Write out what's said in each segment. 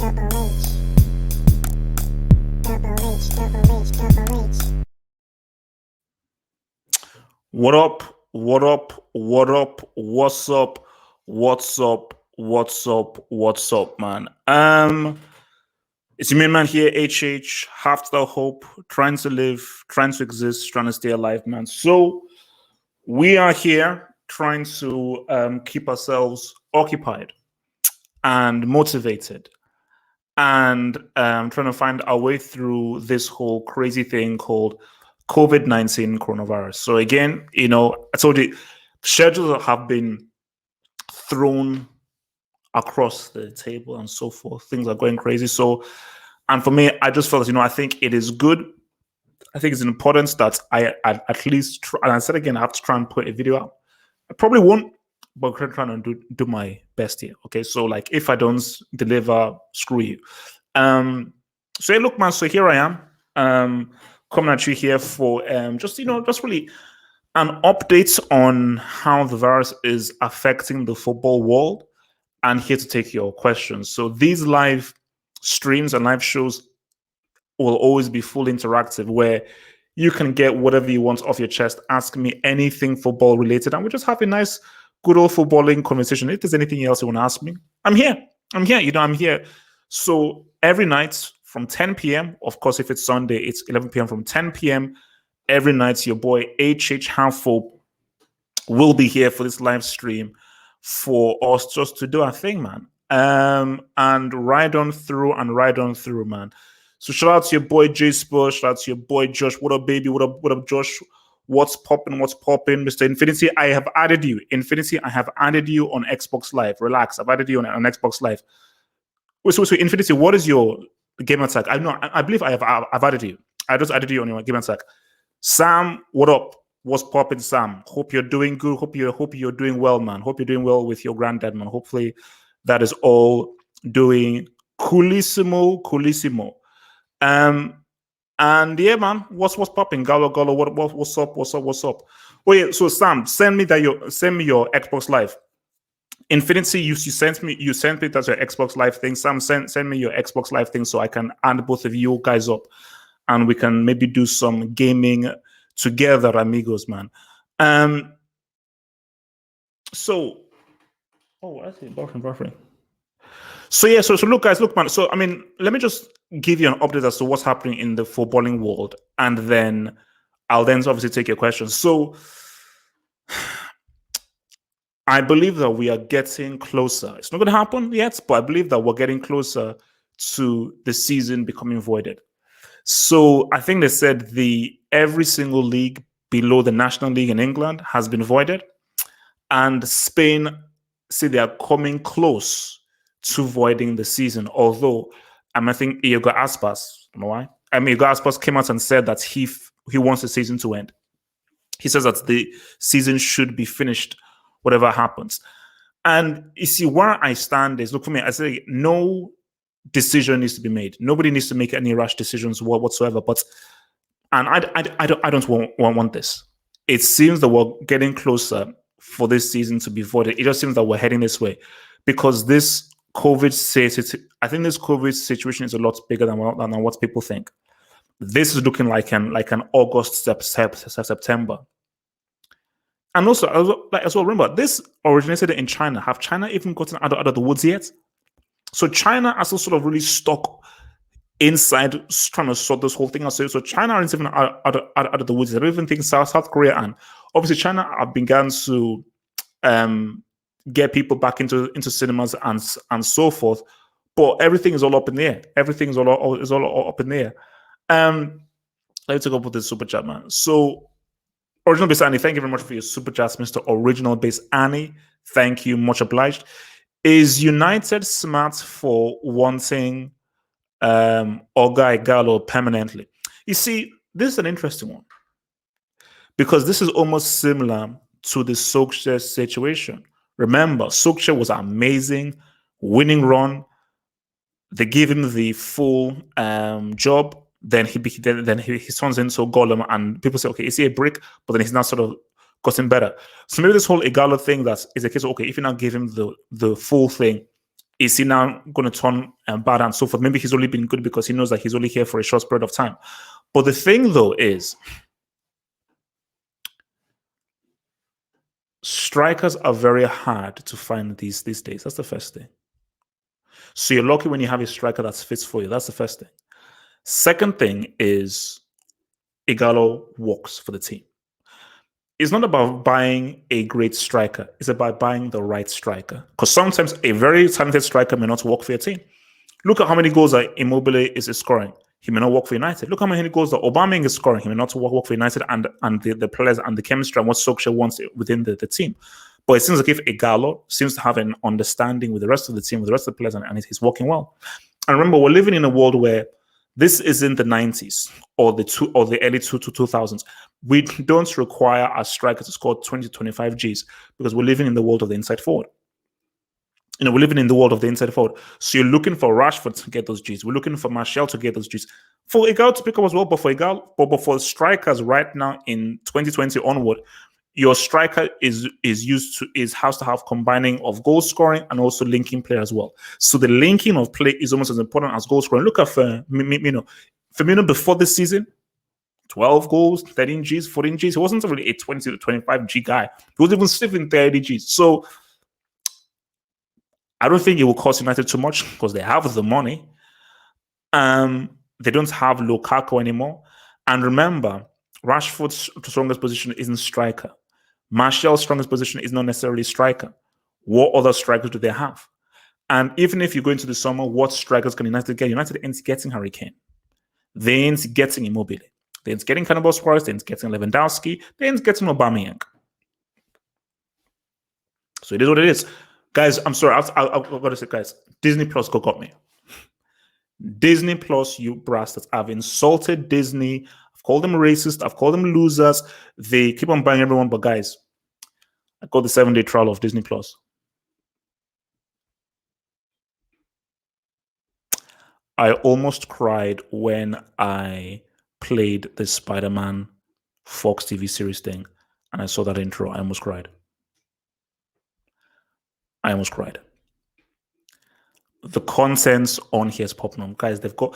What up? What up? What up? What's up? What's up? What's up? What's up, man? It's your main man here, HH, half the hope, trying to live, trying to exist, trying to stay alive, man. So we are here trying to keep ourselves occupied and motivated and trying to find our way through this whole crazy thing called COVID-19 coronavirus. So again, I told you, schedules have been thrown across the table and so forth. Things are going crazy. So, and for me, I just felt, I think it is good. I think it's important that I at least try, and I said again, I have to try and put a video out. I probably won't, but I'm trying to do my best here. Okay, so like if I don't deliver, screw you. So hey, look, man. So here I am, coming at you here for just really an update on how the virus is affecting the football world, and here to take your questions. So these live streams and live shows will always be full interactive, where you can get whatever you want off your chest. Ask me anything football related, and we just have a nice, good old footballing conversation. If there's anything else you want to ask me, I'm here. I'm here. So every night from 10 p.m., of course, if it's Sunday, it's 11 p.m. From 10 p.m. every night, your boy HH Halfo will be here for this live stream for us just to do our thing, man. And ride on through, man. So shout out to your boy J Spurs, shout out to your boy Josh. What up, baby? What up, Josh? What's popping, Mr. Infinity? I have added you. Infinity, I have added you on Xbox Live. Relax, I've added you on Xbox Live. Wait, Infinity, what is your game attack? I believe I've added you. I just added you on your game attack. Sam, what up? What's popping, Sam? Hope you're doing good. Hope you're doing well, man. Hope you're doing well with your granddad, man. Hopefully that is all doing coolissimo. And yeah, man, what's popping? Gallo, what's up? Oh yeah, so Sam, send me your Xbox Live. Infinity, you sent me that's your Xbox Live thing. Sam, send me your Xbox Live thing so I can add both of you guys up, and we can maybe do some gaming together, amigos, man. So, I see buffering. So yeah, so look, guys, man. So I mean, let me just give you an update as to what's happening in the footballing world, and then I'll then obviously take your questions. So I believe that we are getting closer. It's not going to happen yet, but I believe that we're getting closer to the season becoming voided. So I think they said every single league below the National League in England has been voided, and Spain say they are coming close to voiding the season. Although I think Iago Aspas, you know why? Iago Aspas came out and said that he wants the season to end. He says that the season should be finished, whatever happens. And you see, where I stand is, look, for me, I say no decision needs to be made. Nobody needs to make any rash decisions whatsoever. And I don't want this. It seems that we're getting closer for this season to be voided. It just seems that we're heading this way, because this COVID situation is a lot bigger than what people think. This is looking like an August, September. And also, as well, remember, this originated in China. Have China even gotten out of the woods yet? So China has sort of really stuck inside trying to sort this whole thing out. So China isn't even out of the woods. I don't even think South Korea, and obviously China have begun to get people back into cinemas and so forth. But everything is all up in the air. Everything is all up in the air. Let's take up with this super chat, man. So Original Base Annie, thank you very much for your super chats, Mr. Original Base Annie. Thank you, much obliged. Is United smart for wanting Oga Igalo permanently? You see, this is an interesting one, because this is almost similar to the Solskjaer situation. Remember, Solskjaer was amazing, winning run. They gave him the full job. Then he turns into Gollum, and people say, okay, is he a brick? But then he's not sort of gotten better. So maybe this whole Igalo thing, that is a case of, okay, if you now give him the full thing, is he now going to turn bad and so forth? Maybe he's only been good because he knows that he's only here for a short period of time. But the thing, though, is strikers are very hard to find these days. That's the first thing. So you're lucky when you have a striker that fits for you. That's the first thing. Second thing is Ighalo works for the team. It's not about buying a great striker. It's about buying the right striker. Because sometimes a very talented striker may not work for your team. Look at how many goals that Immobile is scoring. He may not work for United. Look how many goals that Aubameyang is scoring. He may not work for United and the players and the chemistry and what Solskjaer wants within the team. But it seems like if Ighalo seems to have an understanding with the rest of the team, with the rest of the players, and he's working well. And remember, we're living in a world where this isn't the 90s or the early 2000s. We don't require our striker to score 20 to 25 Gs because we're living in the world of the inside forward. We're living in the world of the inside forward. So you're looking for Rashford to get those Gs. We're looking for Martial to get those Gs. For Ighalo to pick up as well, but for strikers right now in 2020 onward, your striker is has to have combining of goal scoring and also linking play as well. So the linking of play is almost as important as goal scoring. Look at Firmino before this season, 12 goals, 13 Gs, 14 Gs. He wasn't really a 20 to 25 G guy. He was even sniffing 30 Gs. So I don't think it will cost United too much because they have the money. They don't have Lukaku anymore. And remember, Rashford's strongest position isn't striker. Martial's strongest position is not necessarily striker. What other strikers do they have? And even if you go into the summer, what strikers can United get? United ain't getting Harry Kane. They ain't getting Immobile. They ain't getting Cannibal Suarez. They ain't getting Lewandowski. They ain't getting Aubameyang. So it is what it is. Guys, I'm sorry. I've got to say, guys, Disney Plus got me. Disney Plus, you bastards. I've insulted Disney. I've called them racist. I've called them losers. They keep on buying everyone. But guys, I got the 7-day trial of Disney Plus. I almost cried when I played the Spider-Man Fox TV series thing and I saw that intro. I almost cried. The contents on here is popping on. Guys, they've got...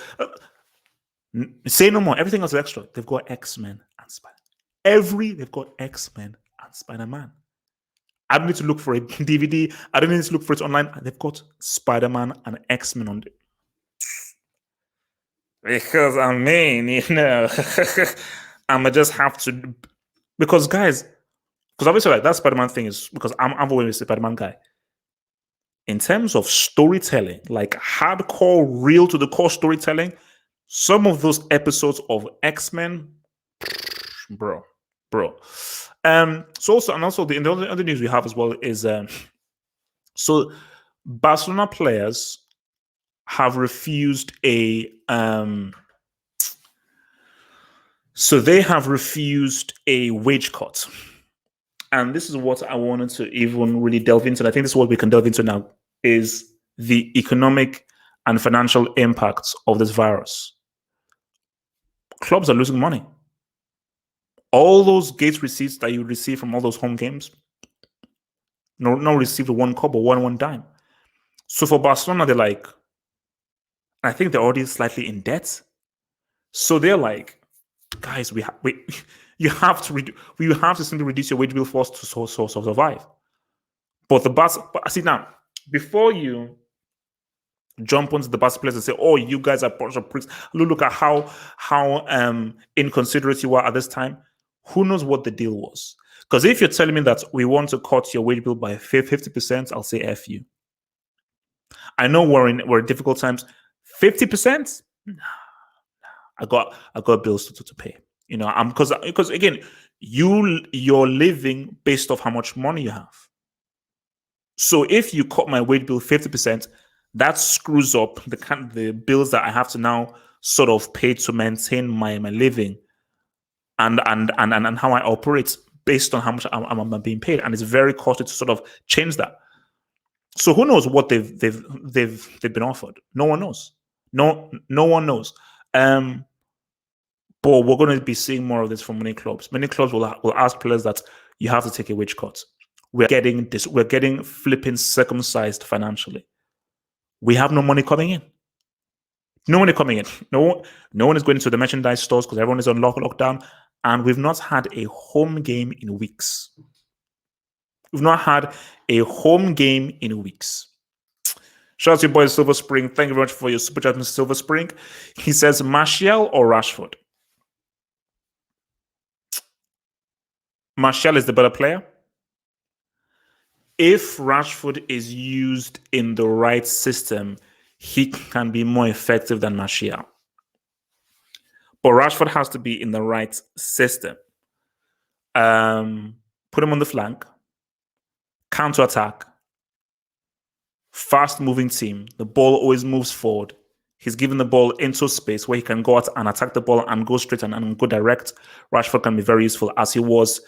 say no more. Everything else is extra. They've got X-Men and Spider-Man. They've got X-Men and Spider-Man. I don't need to look for a DVD. I don't need to look for it online. They've got Spider-Man and X-Men on it. Because I mean, I'ma just have to... Because guys... Because obviously like that Spider-Man thing is... Because I'm always a Spider-Man guy. In terms of storytelling, like hardcore, real to the core storytelling, some of those episodes of X-Men, bro. So also the other news we have as well is so Barcelona players have refused a wage cut. And this is what I wanted to even really delve into. And I think this is what we can delve into now, is the economic and financial impacts of this virus. Clubs are losing money. All those gate receipts that you receive from all those home games, no received one kobo, one dime. So for Barcelona, they're like, I think they're already slightly in debt. So they're like, guys, we have to simply reduce your wage bill for us to survive. But see now, before you jump onto the Barca players and say, "Oh, you guys are a bunch of pricks," look at how inconsiderate you are at this time. Who knows what the deal was? Because if you're telling me that we want to cut your wage bill by 50%, I'll say F you. I know we're in difficult times. 50%? No. I got bills to pay. Because again, you're living based off how much money you have. So if you cut my wage bill 50%, that screws up the bills that I have to now sort of pay to maintain my living and how I operate based on how much I'm being paid, and it's very costly to sort of change that. So who knows what they've been offered? No one knows. No one knows. But we're going to be seeing more of this from many clubs. Many clubs will ask players that you have to take a wage cut. We're getting flipping circumcised financially. we have no money coming in. No money coming in. No one is going to the merchandise stores because everyone is on lockdown. And we've not had a home game in weeks. We've not had a home game in weeks. Shout out to your boy Silver Spring. Thank you very much for your super chat, Mr. Silver Spring. He says Martial or Rashford. Martial is the better player. If Rashford is used in the right system, he can be more effective than Martial. But Rashford has to be in the right system. Put him on the flank, counter-attack, fast-moving team. The ball always moves forward. He's given the ball into space where he can go out and attack the ball and go straight and go direct. Rashford can be very useful as he was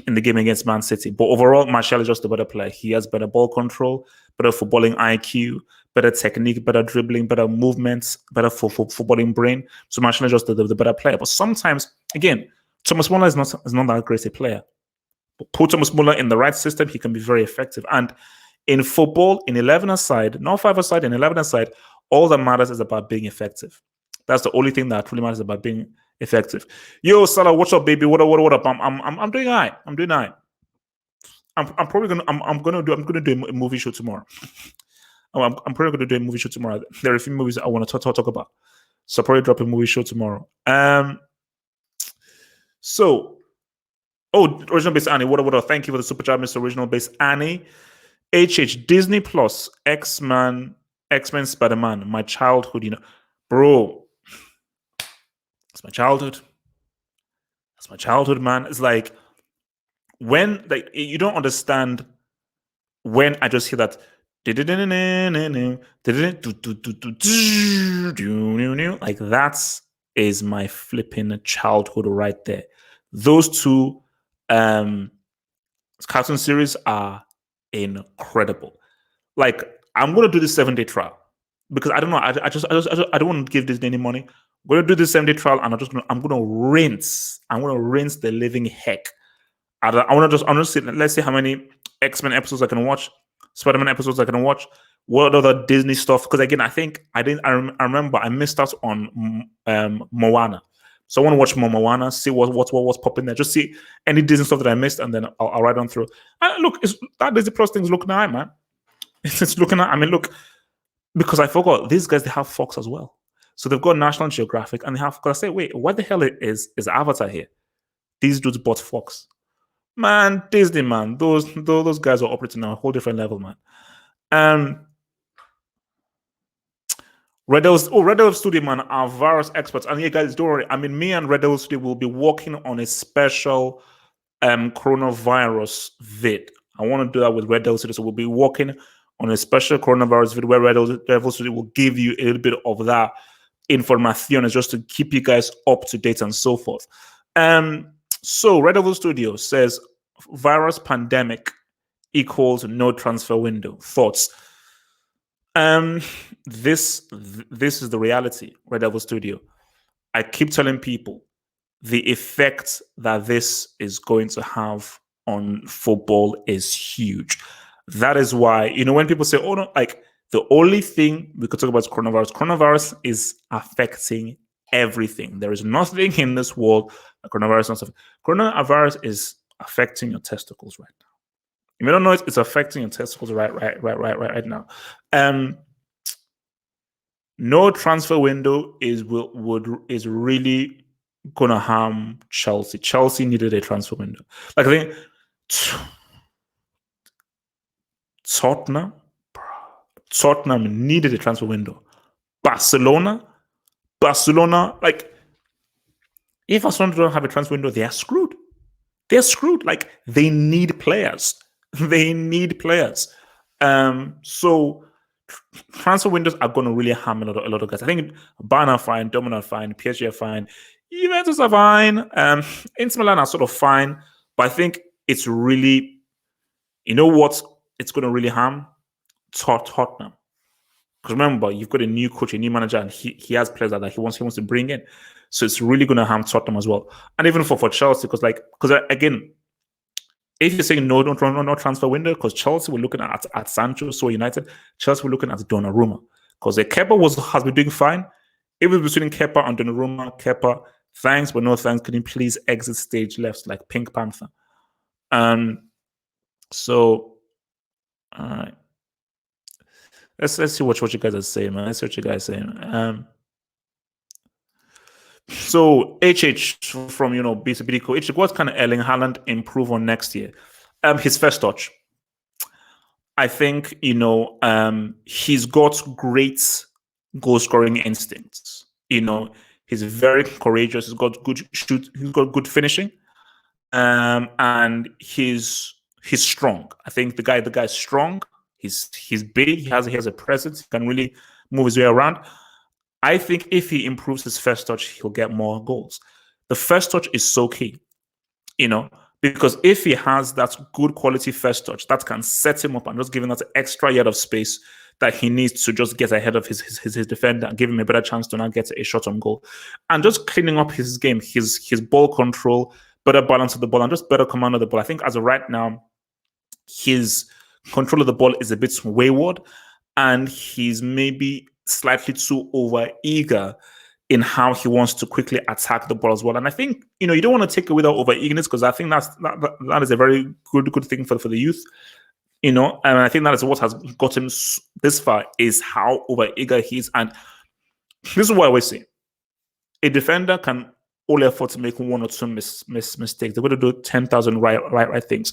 in the game against Man City. But overall, Martial is just a better player. He has better ball control, better footballing IQ, better technique, better dribbling, better movements, better footballing brain. So Martial is just the better player. But sometimes, again, Thomas Muller is not that great a player. But put Thomas Muller in the right system, he can be very effective. And in football, in 11-a-side, not 5-a-side, in 11-a-side, all that matters is about being effective. That's the only thing that really matters about being effective. Yo, Salah, what's up, baby? What up? I'm doing all right. I'm doing all right. I'm probably gonna do a movie show tomorrow. I'm probably gonna do a movie show tomorrow. There are a few movies I want to talk about, so I'll probably drop a movie show tomorrow. Original Base Annie, what up? Thank you for the super chat, Mr. Original Base Annie. HH Disney Plus X-Men Spider-Man, my childhood, bro. It's my childhood. That's my childhood, man. It's like when you don't understand when I just hear that like that is my flipping childhood right there. Those two cartoon series are incredible. Like, I'm gonna do this 7-day trial because I don't know. I don't want to give Disney any money. I'm gonna do this 7-day trial, and I'm gonna rinse. I'm gonna rinse the living heck. I'm gonna see. Let's see how many X-Men episodes I can watch, Spider-Man episodes I can watch. What other Disney stuff? Because again, I remember I missed out on Moana. So I want to watch more Moana, see what's popping there, just see any Disney stuff that I missed, and then I'll write on through. And look, that Disney Plus thing's looking at, man. It's looking at. I mean, look, because I forgot these guys, they have Fox as well, so they've got National Geographic, and they have. Because I say, wait, what the hell is Avatar here? These dudes bought Fox, man. Disney, man. Those guys are operating on a whole different level, man. Red Devil Studio, man, are virus experts. And yeah, guys, don't worry. I mean, me and Red Devil Studio will be working on a special coronavirus vid. I want to do that with Red Devil Studio. So we'll be working on a special coronavirus vid where Red Devil Studio will give you a little bit of that information just to keep you guys up to date and so forth. So Red Devil Studio says virus pandemic equals no transfer window. Thoughts? This is the reality, Red Devil Studio. I keep telling people the effect that this is going to have on football is huge. That is why, when people say, oh no, like the only thing we could talk about is coronavirus is affecting everything. There is nothing in this world that coronavirus is affecting your testicles right now. You may not know it, it's affecting your testicles right now. No transfer window is really gonna harm Chelsea. Chelsea needed a transfer window. Like, I think Tottenham needed a transfer window. Barcelona, like, if Barcelona don't have a transfer window, they are screwed. They're screwed. Like, they need players. So transfer windows are going to really harm a lot of guys. I think Bayern are fine, Dortmund are fine, PSG are fine, Juventus are fine, Inter Milan are sort of fine, but I think it's really, what it's going to really harm? Tottenham. Because remember, you've got a new coach, a new manager, and he has players that he wants to bring in. So it's really going to harm Tottenham as well, and even for Chelsea, because again, if you're saying no transfer window, because Chelsea were looking at Sancho, so United, Chelsea were looking at Donnarumma. Because Kepa has been doing fine. It was between Kepa and Donnarumma. Kepa, thanks, but no thanks. Can you please exit stage left like Pink Panther? So, all right. Let's see what you guys are saying, man. Let's see what you guys are saying. So HH from Bitico, HH, what can Erling Haaland improve on next year? His first touch. I think he's got great goal scoring instincts. He's very courageous. He's got good shoot. He's got good finishing, and he's strong. I think the guy's strong. He's big. He has a presence. He can really move his way around. I think if he improves his first touch, he'll get more goals. The first touch is so key, because if he has that good quality first touch, that can set him up and just give him that extra yard of space that he needs to just get ahead of his defender and give him a better chance to now get a shot on goal. And just cleaning up his game, his ball control, better balance of the ball, and just better command of the ball. I think as of right now, his control of the ball is a bit wayward, and he's maybe slightly too over eager in how he wants to quickly attack the ball as well. And I think you don't want to take away that over eagerness, because I think that is a very good thing for the youth. And I think that is what has got him this far, is how over eager he is. And this is what I always say: a defender can only afford to make one or two mistakes. They're going to do 10,000 right things.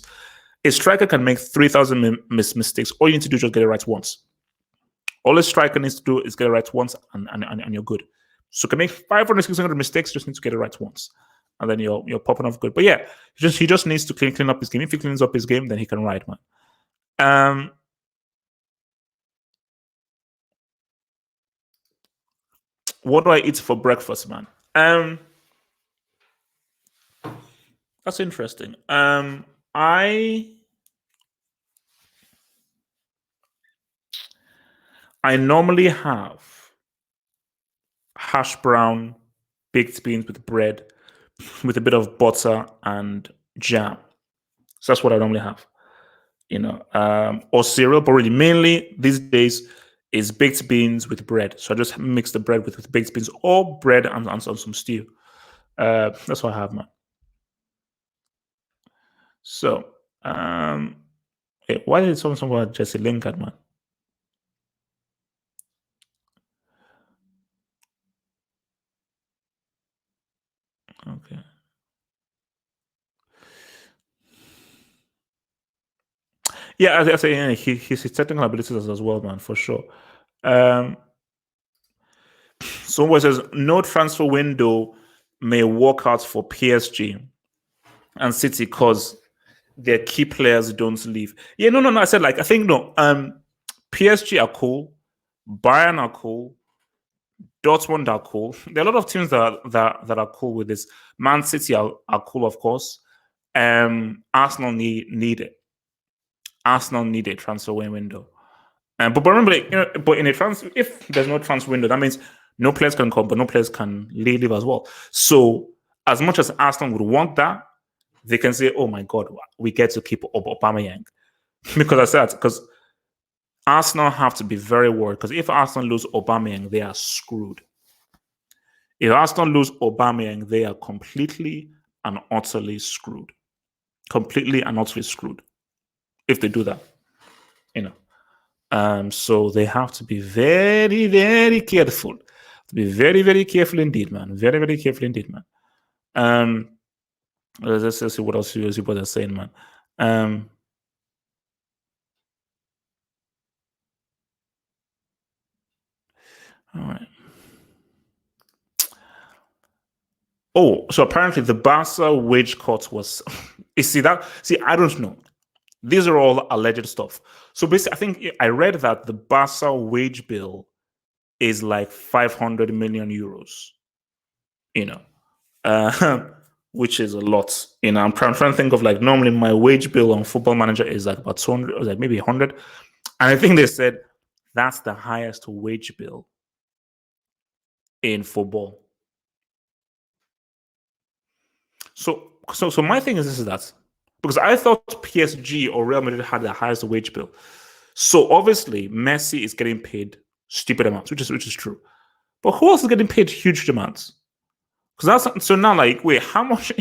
A striker can make 3,000 mistakes. All you need to do is just get it right once. All a striker needs to do is get it right once, and you're good. So can make 500, 600 mistakes. Just need to get it right once, and then you're popping off good. But yeah, he just needs to clean up his game. If he cleans up his game, then he can ride, man. What do I eat for breakfast, man? That's interesting. I normally have hash brown, baked beans with bread, with a bit of butter and jam. So that's what I normally have, or cereal. But really, mainly these days is baked beans with bread. So I just mix the bread with baked beans, or bread and some stew. That's what I have, man. So, why did someone about Jesse Lingard, man? Okay. Yeah, I say his technical abilities as well, man, for sure. Someone says no transfer window may work out for PSG and City because their key players don't leave. Yeah, no. I said I think no. PSG are cool, Bayern are cool, Dortmund are cool. There are a lot of teams that are cool with this. Man City are cool, of course. Arsenal need it. Arsenal need a transfer window. But remember, but in a transfer, if there's no transfer window, that means no players can come, but no players can leave as well. So as much as Arsenal would want that, they can say, "Oh my God, we get to keep Aubameyang," because Arsenal have to be very worried, because if Arsenal lose Aubameyang, they are screwed. If Arsenal lose Aubameyang, they are completely and utterly screwed. Completely and utterly screwed. If they do that, so they have to be very, very careful. To be very, very careful indeed, man. Very, very careful indeed, man. Let's see what else you people are saying, man. All right. Oh, so apparently the Barca wage cut was. I don't know. These are all alleged stuff. So basically, I think I read that the Barca wage bill is like 500 million euros. Which is a lot. I'm trying to think of normally my wage bill on Football Manager is like about 200, or maybe 100. And I think they said that's the highest wage bill in football. So my thing is that because I thought PSG or Real Madrid had the highest wage bill. So obviously Messi is getting paid stupid amounts, which is true. But who else is getting paid huge amounts? Because that's so now. Like, wait, how much?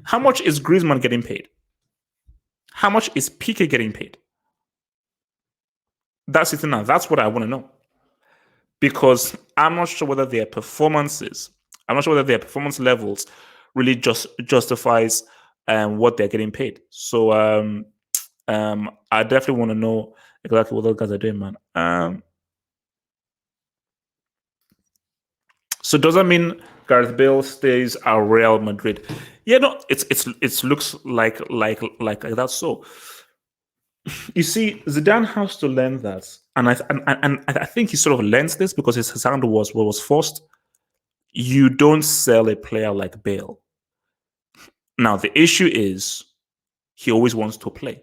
How much is Griezmann getting paid? How much is Piqué getting paid? That's it now. That's what I want to know. Because I'm not sure whether their performances, I'm not sure whether their performance levels really just justifies what they're getting paid. So I definitely want to know exactly what those guys are doing, man. So does that mean Gareth Bale stays at Real Madrid? Yeah, no, it looks like that. So you see, Zidane has to learn that, and I think he sort of learns this because his hand was forced. You don't sell a player like Bale. Now the issue is he always wants to play,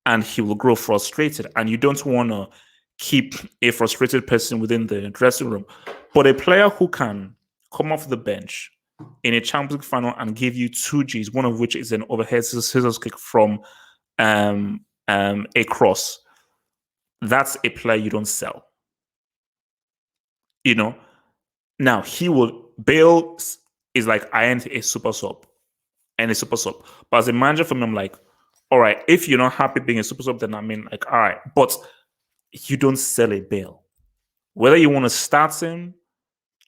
and he will grow frustrated, and you don't want to keep a frustrated person within the dressing room. But a player who can come off the bench in a Champions League final and give you two Gs, one of which is an overhead scissors kick from a cross, that's a player you don't sell. You know, now Bale is like, I ain't a super sub and a super sub. But as a manager for me, I'm like, all right, if you're not happy being a super sub, then I mean, like, all right, but you don't sell a Bale. Whether you want to start him,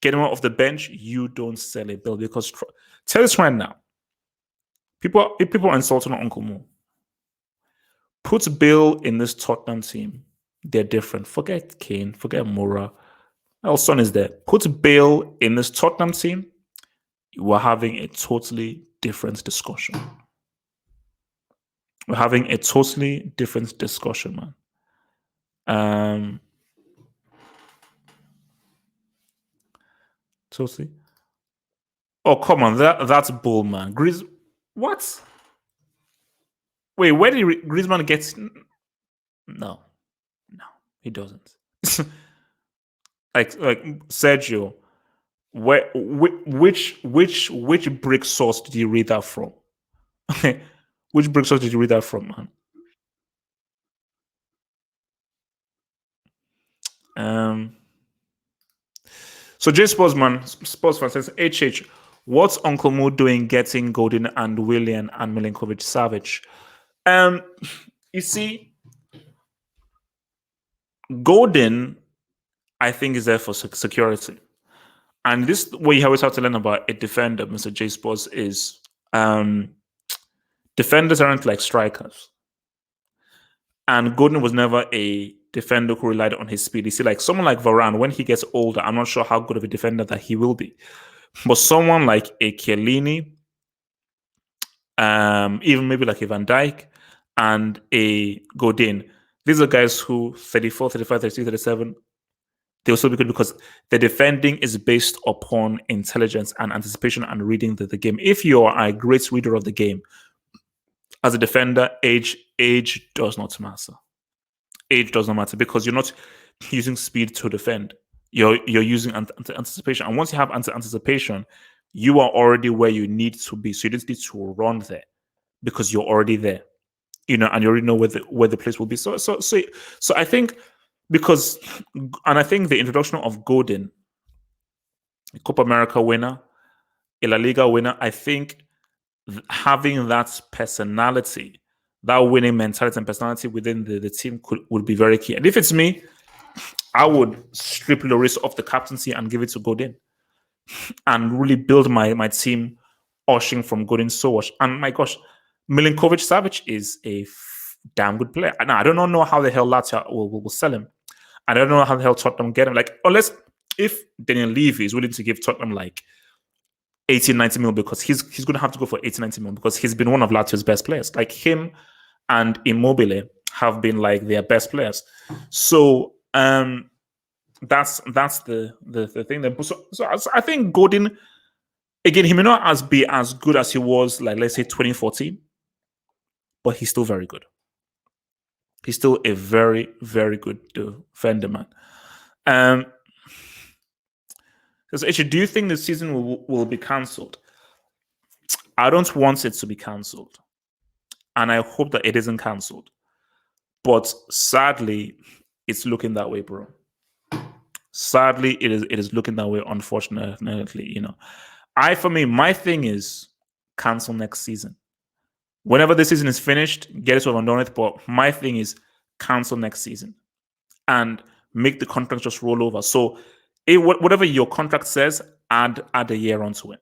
get him off the bench, you don't sell a Bale because tell us right now, if people are insulting Uncle Mo, put Bale in this Tottenham team, they're different. Forget Kane, forget Moura. Elson is there. Put Bale in this Tottenham team, you are having a totally different discussion. We're having a totally different discussion, man. Totally. Oh, come on, that's bull, man. What? Wait, where did Griezmann get? No, he doesn't. like Sergio, which brick source did you read that from? Which brick source did you read that from, man? So J Sports man, Sports fan says, HH, what's Uncle Mo doing getting Golden and Willian and Milinkovic Savage? You see, Golden, I think, is there for security. And this what you always have to learn about a defender, Mr. J Sports, is defenders aren't like strikers. And Golden was never a defender who relied on his speed. You see, like someone like Varane, when he gets older, I'm not sure how good of a defender that he will be. But someone like a Chiellini, even maybe like a Van Dijk and a Godin, these are guys who 34, 35, 36, 37, they'll still be good because the defending is based upon intelligence and anticipation and reading the game. If you are a great reader of the game, as a defender, age does not matter. Age does not matter because you're not using speed to defend. You're using anticipation, and once you have anticipation, you are already where you need to be. So you don't need to run there because you're already there, and you already know where the place will be. So I think I think the introduction of Godin, Copa America winner, a La Liga winner, I think having that personality, that winning mentality and personality within the team would be very key. And if it's me, I would strip Lloris off the captaincy and give it to Godin and really build my team ushing from Godin so much. And my gosh, Milinkovic Savic is a damn good player. Now, I don't know how the hell Lazio will sell him. I don't know how the hell Tottenham get him. Like, unless if Daniel Levy is willing to give Tottenham like 80, 90 mil because he's going to have to go for 80, 90 mil because he's been one of Lazio's best players. Like him and Immobile have been like their best players. So that's the thing. That, so I think Godin, again, he may not be as good as he was, like let's say 2014, but he's still very good. He's still a very, very good defender, man. So actually, do you think the season will be cancelled? I don't want it to be cancelled. And I hope that it isn't cancelled. But sadly, it's looking that way, bro. Sadly, it is looking that way. Unfortunately, for me, my thing is cancel next season. Whenever the season is finished, get it over and done with. But my thing is cancel next season and make the contract just roll over. So, whatever your contract says, add a year onto it.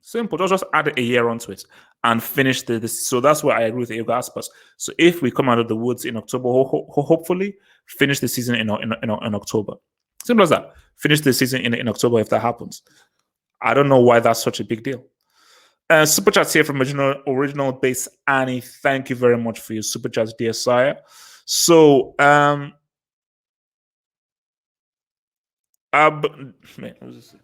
Simple. Just add a year onto it and finish this. So that's where I agree with Ego Aspas. So if we come out of the woods in October, hopefully finish the season in October. Simple as that. Finish the season in October if that happens. I don't know why that's such a big deal. Super chats here from original base Annie. Thank you very much for your super chats, dear sire. So man, what was this?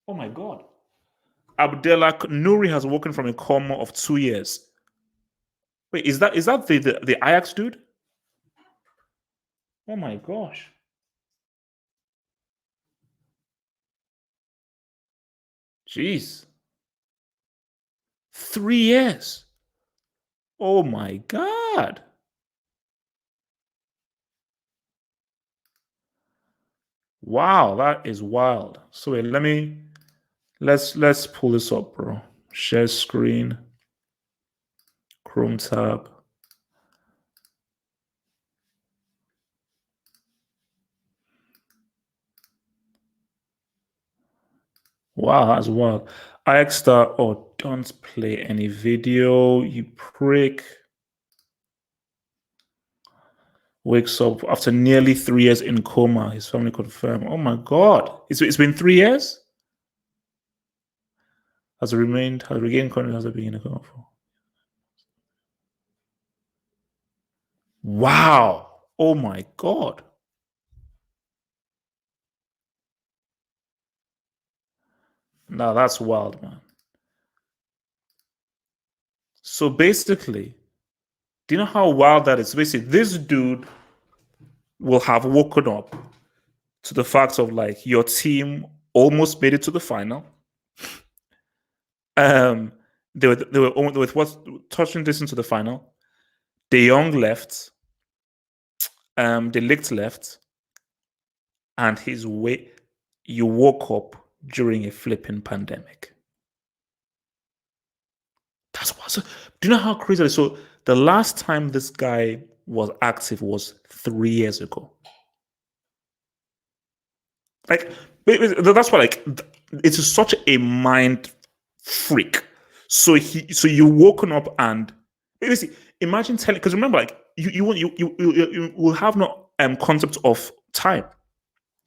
Oh my god. Abdullah Nouri has woken from a coma of 2 years. Wait, is that the Ajax dude? Oh my gosh. Jeez. 3 years. Oh my god. Wow, that is wild. So wait, let's pull this up, bro. Share screen. Chrome tab. Wow, that's wild. Ajax star, oh, don't play any video, you prick. Wakes up after nearly 3 years in coma. His family confirmed. Oh my god. It's been 3 years? Has regained consciousness after being in a coma for. Wow. Oh my god. Now that's wild, man. So basically, do you know how wild that is? Basically, this dude will have woken up to the fact of like your team almost made it to the final. They were touching distance to the final. De Jong left. De Ligt left, and you woke up during a flipping pandemic. That's what. So, do you know how crazy that is? So the last time this guy was active was 3 years ago. Like that's why, like, it's such a mind freak. So you woken up and basically imagine telling, because remember, like, you will have no concept of time.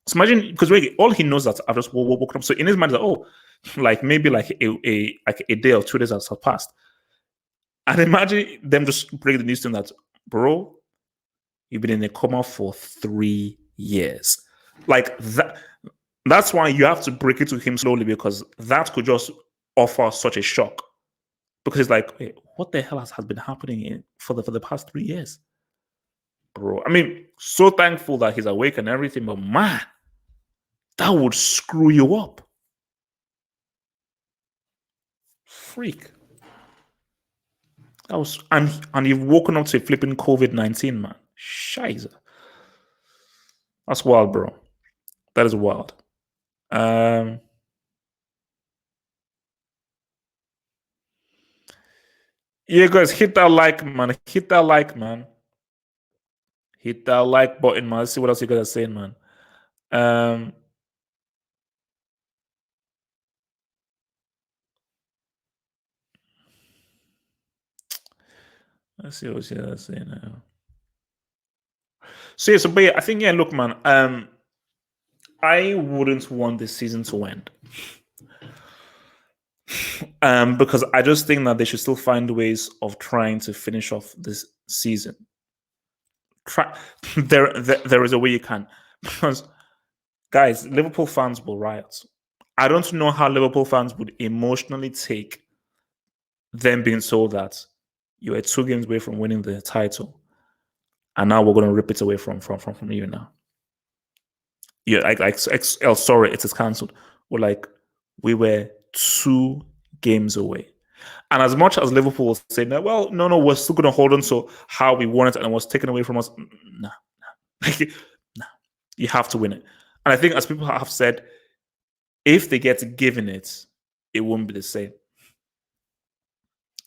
So imagine, because really all he knows that I've just woken up. So in his mind, like, oh, like maybe like a day or 2 days has passed. And imagine them just break the news to him that, bro, you've been in a coma for 3 years. Like that. That's why you have to break it to him slowly, because that could just offer such a shock. Because it's like, wait, what the hell has been happening for the past 3 years? Bro, I mean, so thankful that he's awake and everything, but man, that would screw you up. Freak. That was and you've woken up to flipping COVID-19, man. Scheiße. That's wild, bro. That is wild. Yeah, guys, hit that like, man. Hit that like, man. Hit that like button, man. Let's see what else you guys are saying, man. Let's see what you guys are saying now. So yeah, but yeah, I think, yeah, look, man. I wouldn't want this season to end. Because I just think that they should still find ways of trying to finish off this season. There is a way you can, because guys, Liverpool fans will riot. I don't know how Liverpool fans would emotionally take them being told that you were 2 games away from winning the title, and now we're going to rip it away from you now. Yeah, sorry, it is cancelled. We're like, we were 2 games away. And as much as Liverpool was saying that, well, no, we're still going to hold on to how we won it and it was taken away from us. Nah. Like, nah, you have to win it. And I think, as people have said, if they get given it, it won't be the same.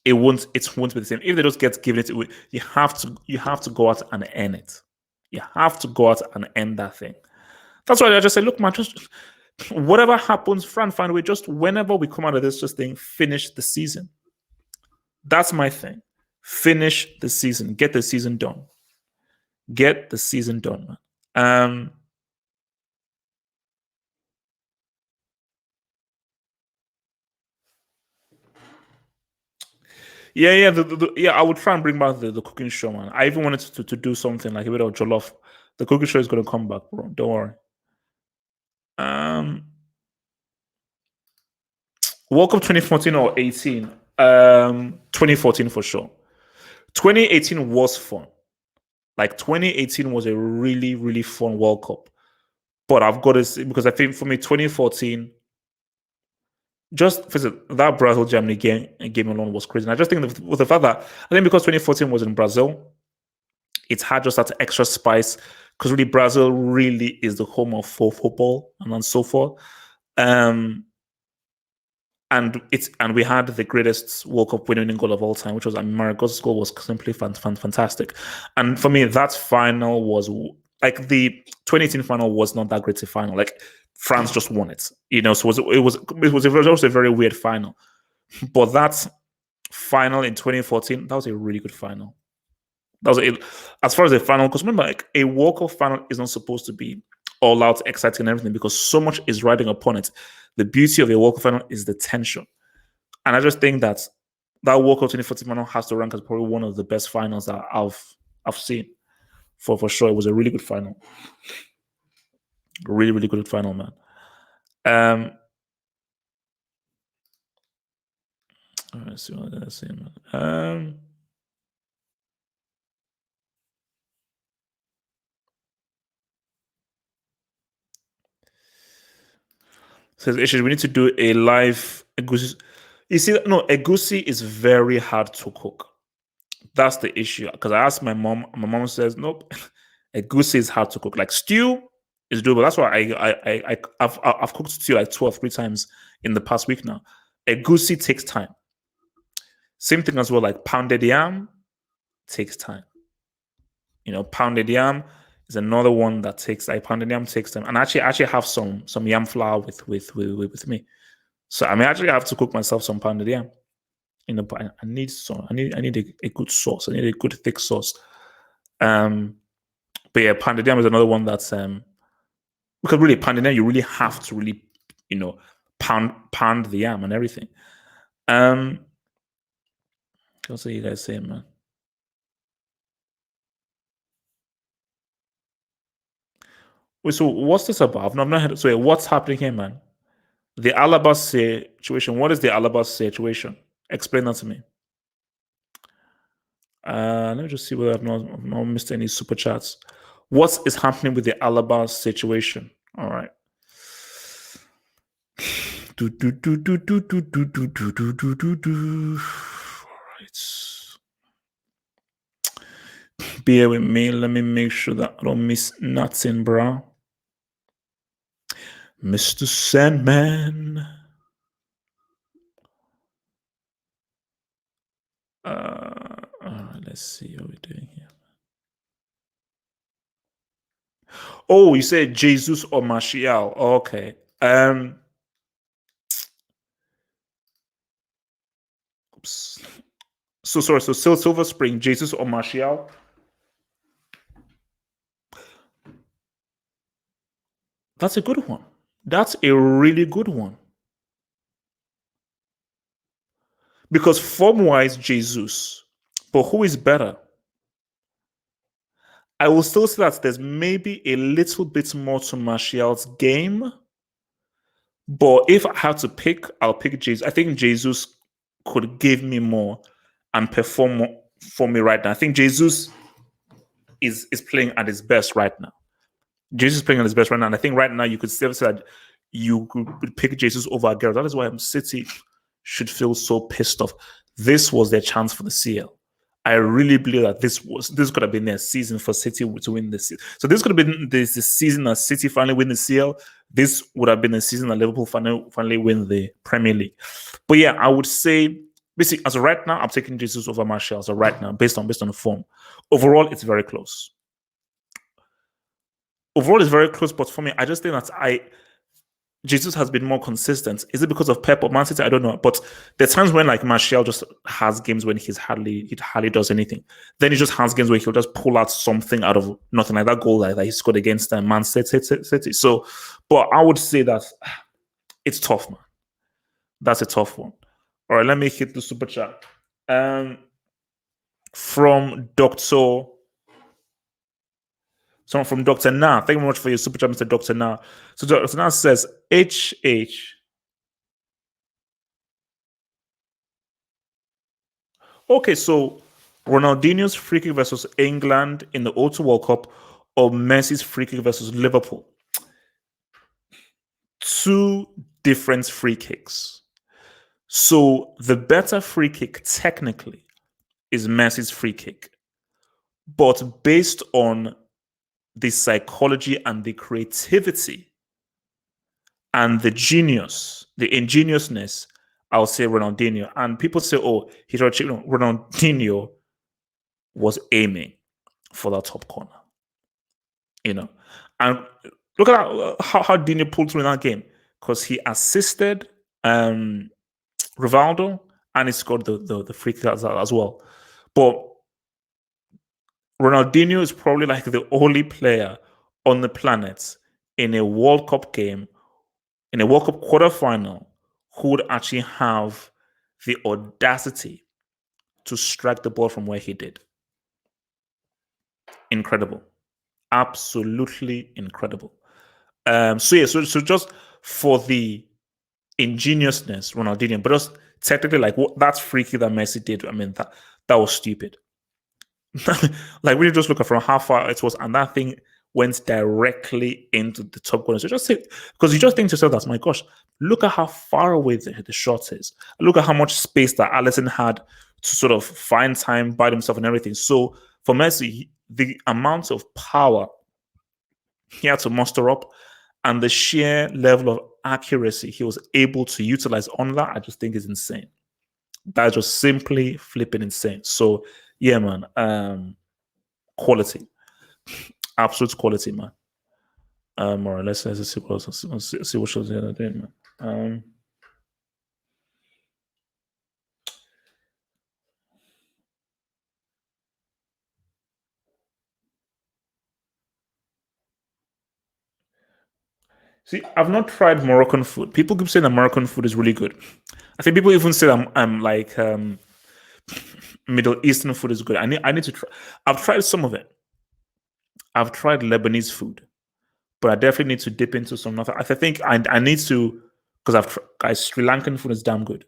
It won't be the same. If they just get given it, you have to go out and earn it. You have to go out and earn that thing. That's why I just say, look, man, just whatever happens, find a way. Just whenever we come out of this, just thing, finish the season. That's my thing. Finish the season. Get the season done. Get the season done, man. Yeah. I would try and bring back the cooking show, man. I even wanted to do something like a bit of jollof. The cooking show is going to come back, bro. Don't worry. World Cup 2014 or 18? 2014 for sure. 2018 was fun. Like 2018 was a really, really fun World Cup. But I've got to say, because I think for me, 2014, just that Brazil Germany game alone was crazy. And I just think with the fact that I think because 2014 was in Brazil, it had just that extra spice because really Brazil really is the home of football and so forth. And we had the greatest World Cup winning goal of all time, which was Maragos's goal was simply fantastic. And for me, that final was like the 2018 final was not that great a final. Like France just won it, So it was a very weird final. But that final in 2014, that was a really good final. That was as far as the final, because remember, like a World Cup final is not supposed to be all out exciting and everything because so much is riding upon it. The beauty of a World Cup final is the tension. And I just think that World Cup 2014 final has to rank as probably one of the best finals that I've seen. For sure. It was a really good final. Really, really good final, man. Let's see what I say, man. Says issues. We need to do a live egusi. You see, no, egusi is very hard to cook. That's the issue. Because I asked my mom, and my mom says, nope, egusi is hard to cook. Like stew is doable. That's why I've cooked stew like 2 or 3 times in the past week now. Egusi takes time. Same thing as well, like pounded yam takes time. Pounded yam is another one that takes like pounded yam takes time. And I actually have some yam flour with me. So I actually have to cook myself some pounded yam. But I need some. I need a good sauce. I need a good thick sauce. But yeah, pounded yam is another one that's because really pounded yam, you really have to really pound the yam and everything. What's you guys saying, man? Wait, so what's this about? I've not heard. So what's happening here, man? The Alaba situation. What is the Alaba situation? Explain that to me. Let me just see whether I've not missed any super chats. What is happening with the Alaba situation? All right. All right. Bear with me. Let me make sure that I don't miss nothing, bro. Mr. Sandman. Let's see how we're doing here. Oh, you said Jesus or Martial. Oh, okay. Oops. So sorry. So Silver Spring, Jesus or Martial. That's a good one. That's a really good one. Because form-wise, Jesus. But who is better? I will still say that there's maybe a little bit more to Martial's game. But if I have to pick, I'll pick Jesus. I think Jesus could give me more and perform more for me right now. I think Jesus is playing at his best right now. Jesus is playing at his best right now. And I think right now you could still say that you could pick Jesus over Aguero. That is why City should feel so pissed off. This was their chance for the CL. I really believe that this could have been their season for City to win this. So this could have been the season that City finally win the CL. This would have been the season that Liverpool finally win the Premier League. But yeah, I would say basically as of right now, I'm taking Jesus over Martial as of right now, based on the form. Overall, it's very close. Overall, it's very close, but for me, I just think that Jesus has been more consistent. Is it because of Pep or Man City? I don't know. But there are times when like Martial just has games when he hardly does anything. Then he just has games where he'll just pull out something out of nothing, like that goal that he scored against Man City. So, but I would say that it's tough, man. That's a tough one. All right, let me hit the super chat. From Dr. Someone from Dr. Na. Thank you very much for your super chat, Mr. Dr. Na. So Dr. Na says, HH. Okay, so Ronaldinho's free kick versus England in the O2 World Cup or Messi's free kick versus Liverpool? Two different free kicks. So the better free kick technically is Messi's free kick. But based on the psychology and the creativity and the genius, the ingeniousness, I'll say Ronaldinho. And people say, oh, Ronaldinho was aiming for that top corner. And look at how Dino pulled through in that game, because he assisted Rivaldo and he scored the free kick as well. But Ronaldinho is probably like the only player on the planet in a World Cup game, in a World Cup quarterfinal, who would actually have the audacity to strike the ball from where he did. Incredible. Absolutely incredible. So just for the ingeniousness, Ronaldinho, but just technically like that free kick that Messi did, I mean, that was stupid. Like when you just look at from how far it was, and that thing went directly into the top corner. So just say, because you just think to yourself, that's my gosh, look at how far away the shot is. Look at how much space that Alisson had to sort of find time by himself and everything. So for Messi, the amount of power he had to muster up and the sheer level of accuracy he was able to utilize on that, I just think is insane. That's just simply flipping insane. So yeah, man, quality, absolute quality, man. All right, let's see what else. Let's see what shows the other day, man. See, I've not tried Moroccan food. People keep saying that Moroccan food is really good. I think people even say I'm like Middle Eastern food is good. I need to try. I've tried some of it. I've tried Lebanese food, but I definitely need to dip into some other. I think I need to, because guys, Sri Lankan food is damn good.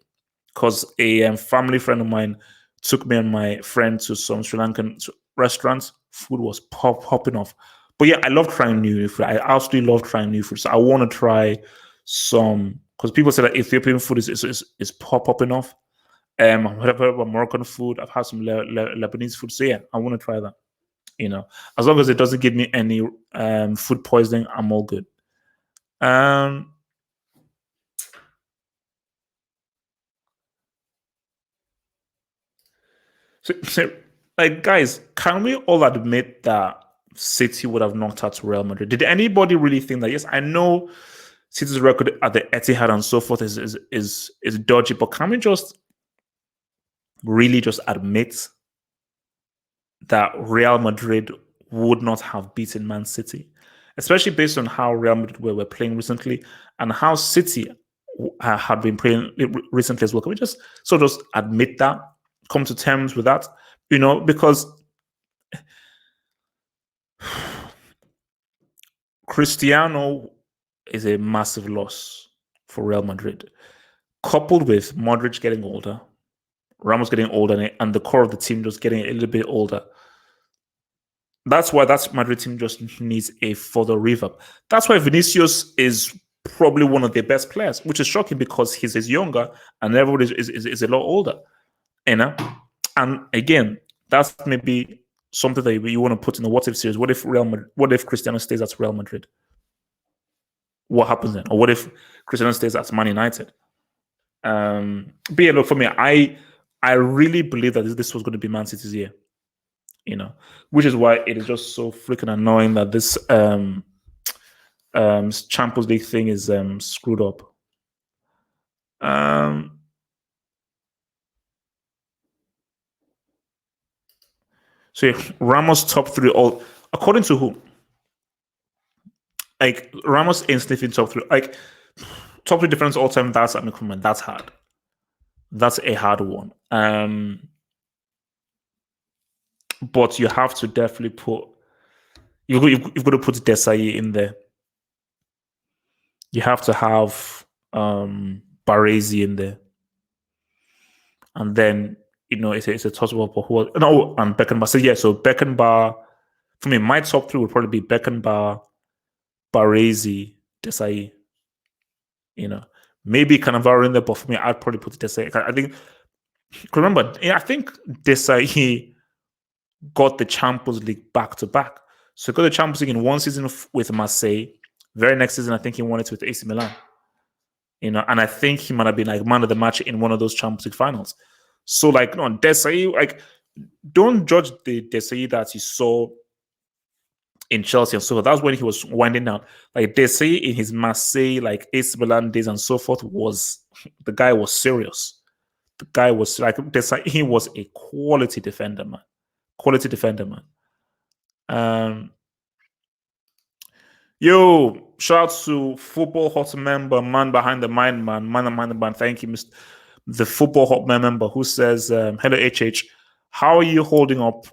Because a family friend of mine took me and my friend to some Sri Lankan restaurants. Food was popping off. But yeah, I love trying new food. I absolutely love trying new food. So I want to try some, because people say that Ethiopian food is popping off. Whatever about Moroccan food, I've had some Lebanese food. So yeah, I want to try that. As long as it doesn't give me any food poisoning, I'm all good. So, like, guys, can we all admit that City would have knocked out Real Madrid? Did anybody really think that? Yes, I know City's record at the Etihad and so forth is dodgy, but can we just really just admit that Real Madrid would not have beaten Man City, especially based on how Real Madrid were playing recently and how City had been playing recently as well? Can we just sort of admit that, come to terms with that? Because Cristiano is a massive loss for Real Madrid, coupled with Modric getting older, Ramos getting older, and the core of the team just getting a little bit older. That's why that Madrid team just needs a further revamp. That's why Vinicius is probably one of their best players, which is shocking because he's younger and everybody is a lot older. And again, That's maybe something that you want to put in the what if series. What if Cristiano stays at Real Madrid? What happens then? Or what if Cristiano stays at Man United? But yeah, look, for me, I really believe that this was going to be Man City's year. Which is why it is just so freaking annoying that this Champions League thing is screwed up. So yeah, Ramos top three all according to who? Like Ramos instantly top three. Like top three difference all time. That's come on, that's hard. That's a hard one. But you have to definitely put you've got to put Desai in there. You have to have Baresi in there, and then it's a toss up of who. No, and Beckenbauer. So yeah, so Beckenbauer. For me, my top three would probably be Beckenbauer, Baresi, Desai. Maybe Cannavaro in there, but for me, I'd probably put Desai. I think. Remember, I think Desai got the Champions League back to back. So he got the Champions League in one season with Marseille. Very next season, I think he won it with AC Milan. And I think he might have been like man of the match in one of those Champions League finals. So like, no, Desai, like, don't judge the Desai that you saw in Chelsea and so forth. That was when he was winding down. Like Desai in his Marseille, like AC Milan days and so forth, the guy was serious. The guy was like Desai. He was a quality defender, man. Quality defender, man. Yo, shout out to Football Hot member, man behind the mind, man behind the mind. Thank you, Mr. The Football Hot member who says, "Hello, HH. How are you holding up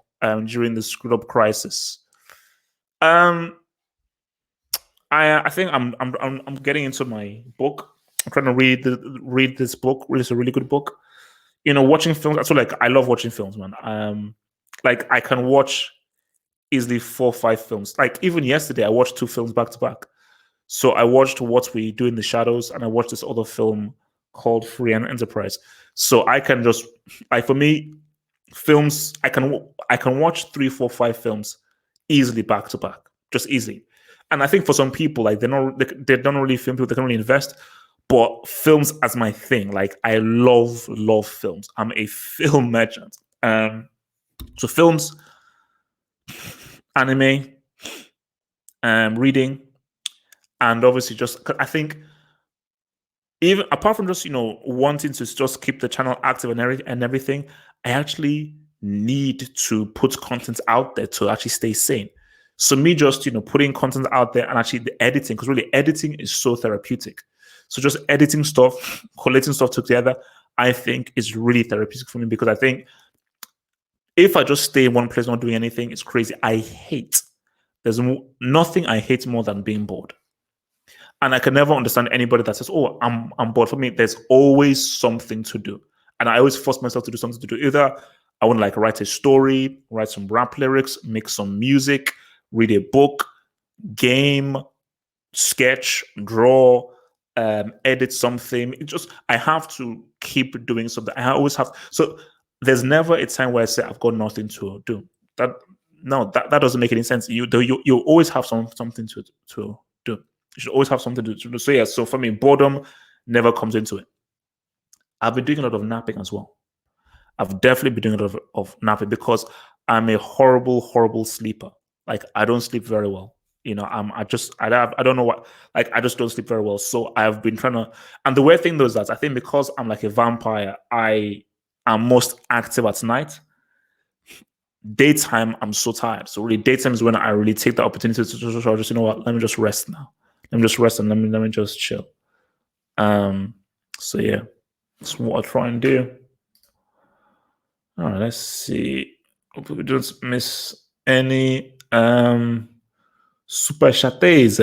during the screwed up crisis?" I think I'm getting into my book. I'm trying to read this book. It's a really good book. Watching films. So like, I love watching films, man. Like I can watch easily 4-5 films. Like even yesterday, I watched 2 films back to back. So I watched What We Do in the Shadows, and I watched this other film called Free and Enterprise. So I can just like for me, films I can watch 3, 4, 5 films easily back to back, just easily. And I think for some people, like they don't really film people, they can really invest. But films as my thing, like I love films. I'm a film merchant. So films, anime, reading, and obviously just I think even apart from just wanting to just keep the channel active and everything, I actually need to put content out there to actually stay sane. So me just putting content out there and actually the editing, because really editing is so therapeutic. So just editing stuff, collating stuff together, I think is really therapeutic for me, because I think if I just stay in one place not doing anything, it's crazy. There's nothing I hate more than being bored. And I can never understand anybody that says, "Oh, I'm bored." For me, there's always something to do, and I always force myself to do something to do. Either I want to like write a story, write some rap lyrics, make some music, read a book, game, sketch, draw, edit something. I have to keep doing something. I always have. So there's never a time where I say I've got nothing to do. That doesn't make any sense. You always have something to do. You should always have something to do. So yeah, so for me, boredom never comes into it. I've been doing a lot of napping as well. I've definitely been doing a lot of napping because I'm a horrible sleeper. Like I don't sleep very well. I don't know what, like I just don't sleep very well. So I've been trying to, and the weird thing though is that I think because I'm like a vampire, I am most active at night. Daytime, I'm so tired. So really, daytime is when I really take the opportunity to just let me just rest now. Let me just rest and let me just chill. So yeah, that's what I try and do. All right, let's see. Hope we don't miss any super chattes.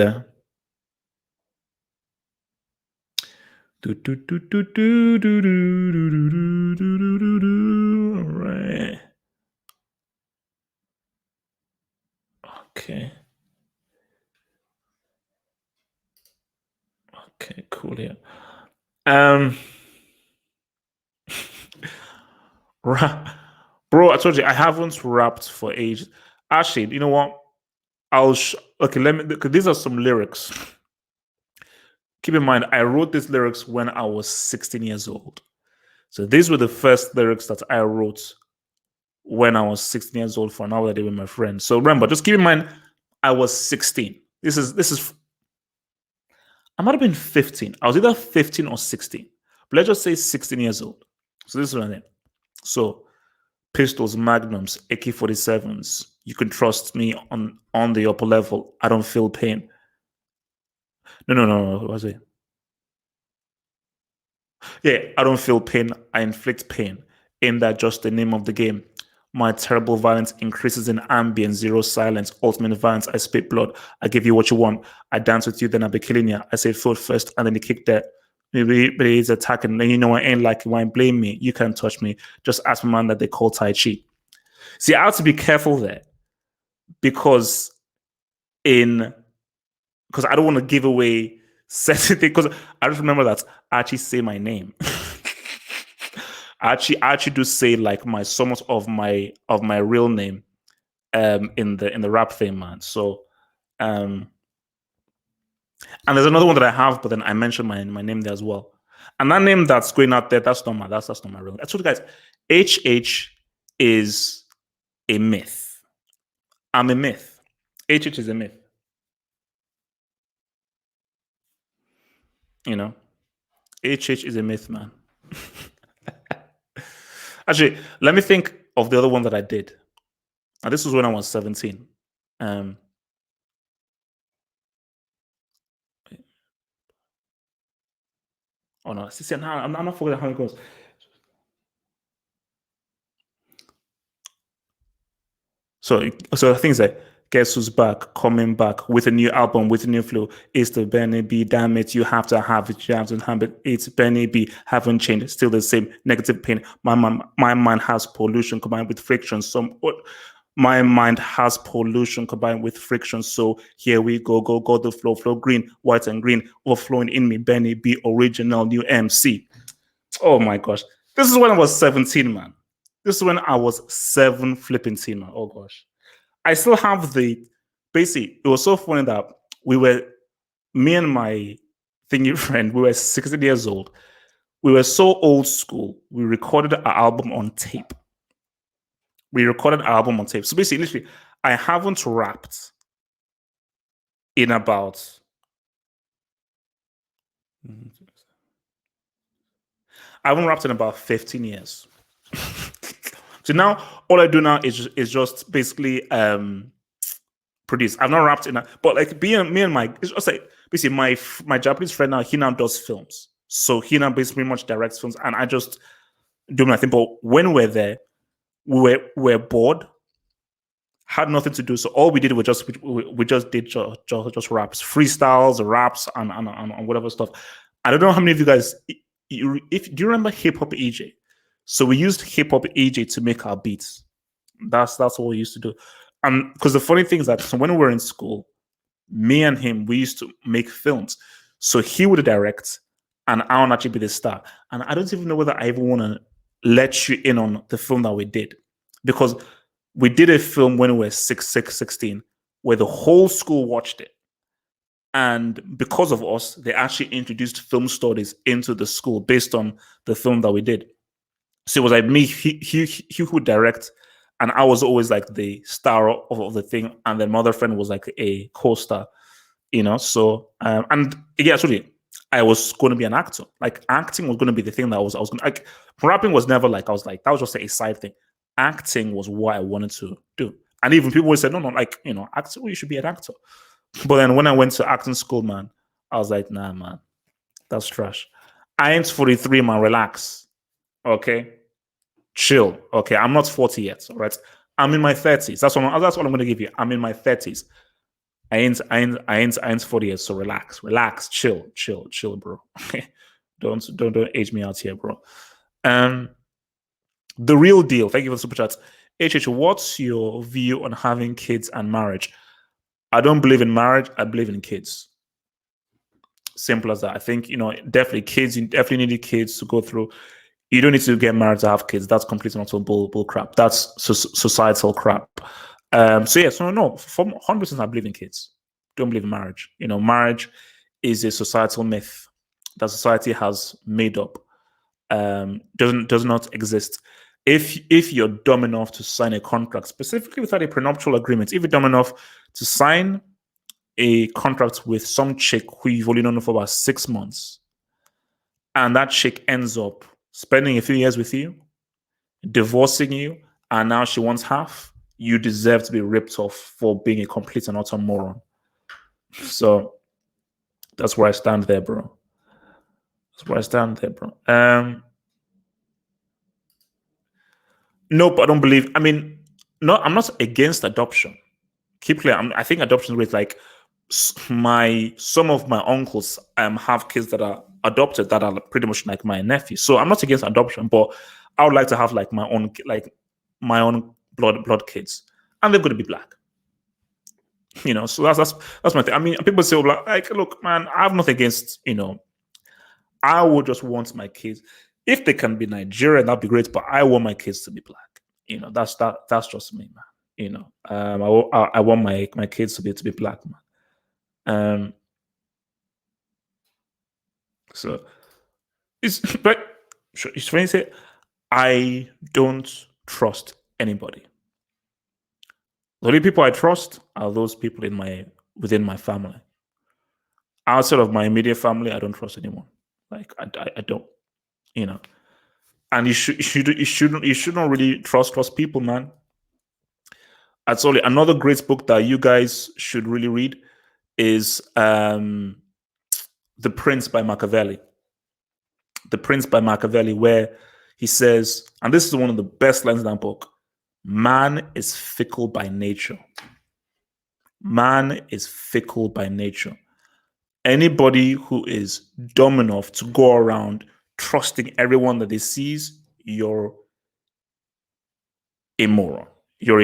All right. Okay. Okay, cool. Yeah. Bro, bro. I told you I haven't rapped for ages. Actually, you know what? Okay. Let me. Because these are some lyrics. Keep in mind, I wrote these lyrics when I was 16 years old. So these were the first lyrics that I wrote when I was 16 years old for an hour that I did with my friends. So remember, just keep in mind, I was 16. This is I might have been 15. I was either 15 or 16. But let's just say 16 years old. So this is what I mean. So pistols, magnums, AK-47s. You can trust me on the upper level. I don't feel pain. No. What was it? Yeah, I don't feel pain. I inflict pain. Ain't that just the name of the game? My terrible violence increases in ambient, zero silence, ultimate violence. I spit blood. I give you what you want. I dance with you, then I be killing you. I say foot first, and then you kick that. Maybe but he's attacking. Then you know I ain't like you. Why blame me? You can't touch me. Just ask my man that they call Tai Chi. See, I have to be careful there because in because I don't want to give away certain things. Because I just remember that I actually say my name. I actually do say like my so much of my real name in the rap thing, man. So um and there's another one that I have, but then I mentioned my name there as well. And that name that's going out there, that's not my real name. I told you guys, HH is a myth. I'm a myth. HH is a myth. You know, HH is a myth, man. Actually, let me think of the other one that I did. And this was when I was 17. Um, oh no, see, I'm not forgetting how it goes. So the things like guess who's back, coming back with a new album, with a new flow. It's the Benny B. Damn it, you have to have it. You have to have it. It's Benny B. Haven't changed. Still the same negative pain. My mind has pollution combined with friction. My mind has pollution combined with friction. So here we go. The flow green, white and green, overflowing in me. Benny B. Original new MC. Oh my gosh, this is when I was 17, man. This is when I was seven flipping teen, man. Oh gosh. I still have the basically. It was so funny that we were me and my thingy friend. We were 16 years old. We were so old school. We recorded our album on tape. So basically, literally, I haven't rapped in about. I haven't rapped in about 15 years. So now all I do now is just basically produce. I've not rapped in a, but like being me and my it's just like basically my Japanese friend now, he now does films. So he now basically much directs films and I just do my thing. But when we're there, we're bored, had nothing to do. So all we did was we just did just raps, freestyles, raps, and whatever stuff. I don't know how many of you guys if do you remember hip hop EJ? So we used hip hop EJ to make our beats. That's what we used to do. Because the funny thing is that so when we were in school, me and him, we used to make films. So he would direct, and I would actually be the star. And I don't even know whether I even want to let you in on the film that we did. Because we did a film when we were 16, where the whole school watched it. And because of us, they actually introduced film studies into the school based on the film that we did. So it was like me, he would direct, and I was always like the star of the thing, and then my other friend was like a co-star, you know. So and yeah, actually, I was going to be an actor. Like acting was going to be the thing that I was going like rapping was never like I was like that was just a side thing. Acting was what I wanted to do, and even people would say, no, like actor, well, you should be an actor. But then when I went to acting school, man, I was like, nah, man, that's trash. I ain't 43, man. Relax, okay. Chill. Okay, I'm not 40 yet. All right, I'm in my 30s. That's what I'm going to give you. I'm in my 30s. I ain't 40 yet. So relax, chill, bro. Okay, don't age me out here, bro. Um, the real deal. Thank you for the super chats. What's your view on having kids and marriage? I don't believe in marriage. I believe in kids. Simple as that. I think definitely kids. You definitely need kids to go through. You don't need to get married to have kids. That's completely not bull crap. That's societal crap. So yeah, so no, from 100% I believe in kids. Don't believe in marriage. Marriage is a societal myth that society has made up. Does not exist. If you're dumb enough to sign a contract, specifically without a prenuptial agreement, if you're dumb enough to sign a contract with some chick who you've only known for about 6 months, and that chick ends up spending a few years with you, divorcing you, and now she wants half, you deserve to be ripped off for being a complete and utter moron. So that's where I stand there, bro. That's where I stand there, bro. Nope, I don't believe. I mean, no, I'm not against adoption. Keep clear. I think adoption is like some of my uncles have kids that are adopted that are pretty much like my nephew. So I'm not against adoption, but I would like to have like my own blood kids, and they're going to be black. So that's my thing. I mean, people say, like, look, man, I have nothing against. I would just want my kids, if they can be Nigerian, that'd be great. But I want my kids to be black. That's just me, man. I want my kids to be black, man. So but it's funny to say, I don't trust anybody. The only people I trust are those people within my family. Outside of my immediate family, I don't trust anyone. Like I don't, And you shouldn't really trust people, man. That's only another great book that you guys should really read is The Prince by Machiavelli. The Prince by Machiavelli, where he says, and this is one of the best lines in that book, man is fickle by nature. Man is fickle by nature. Anybody who is dumb enough to go around trusting everyone that they sees, you're a moron. You're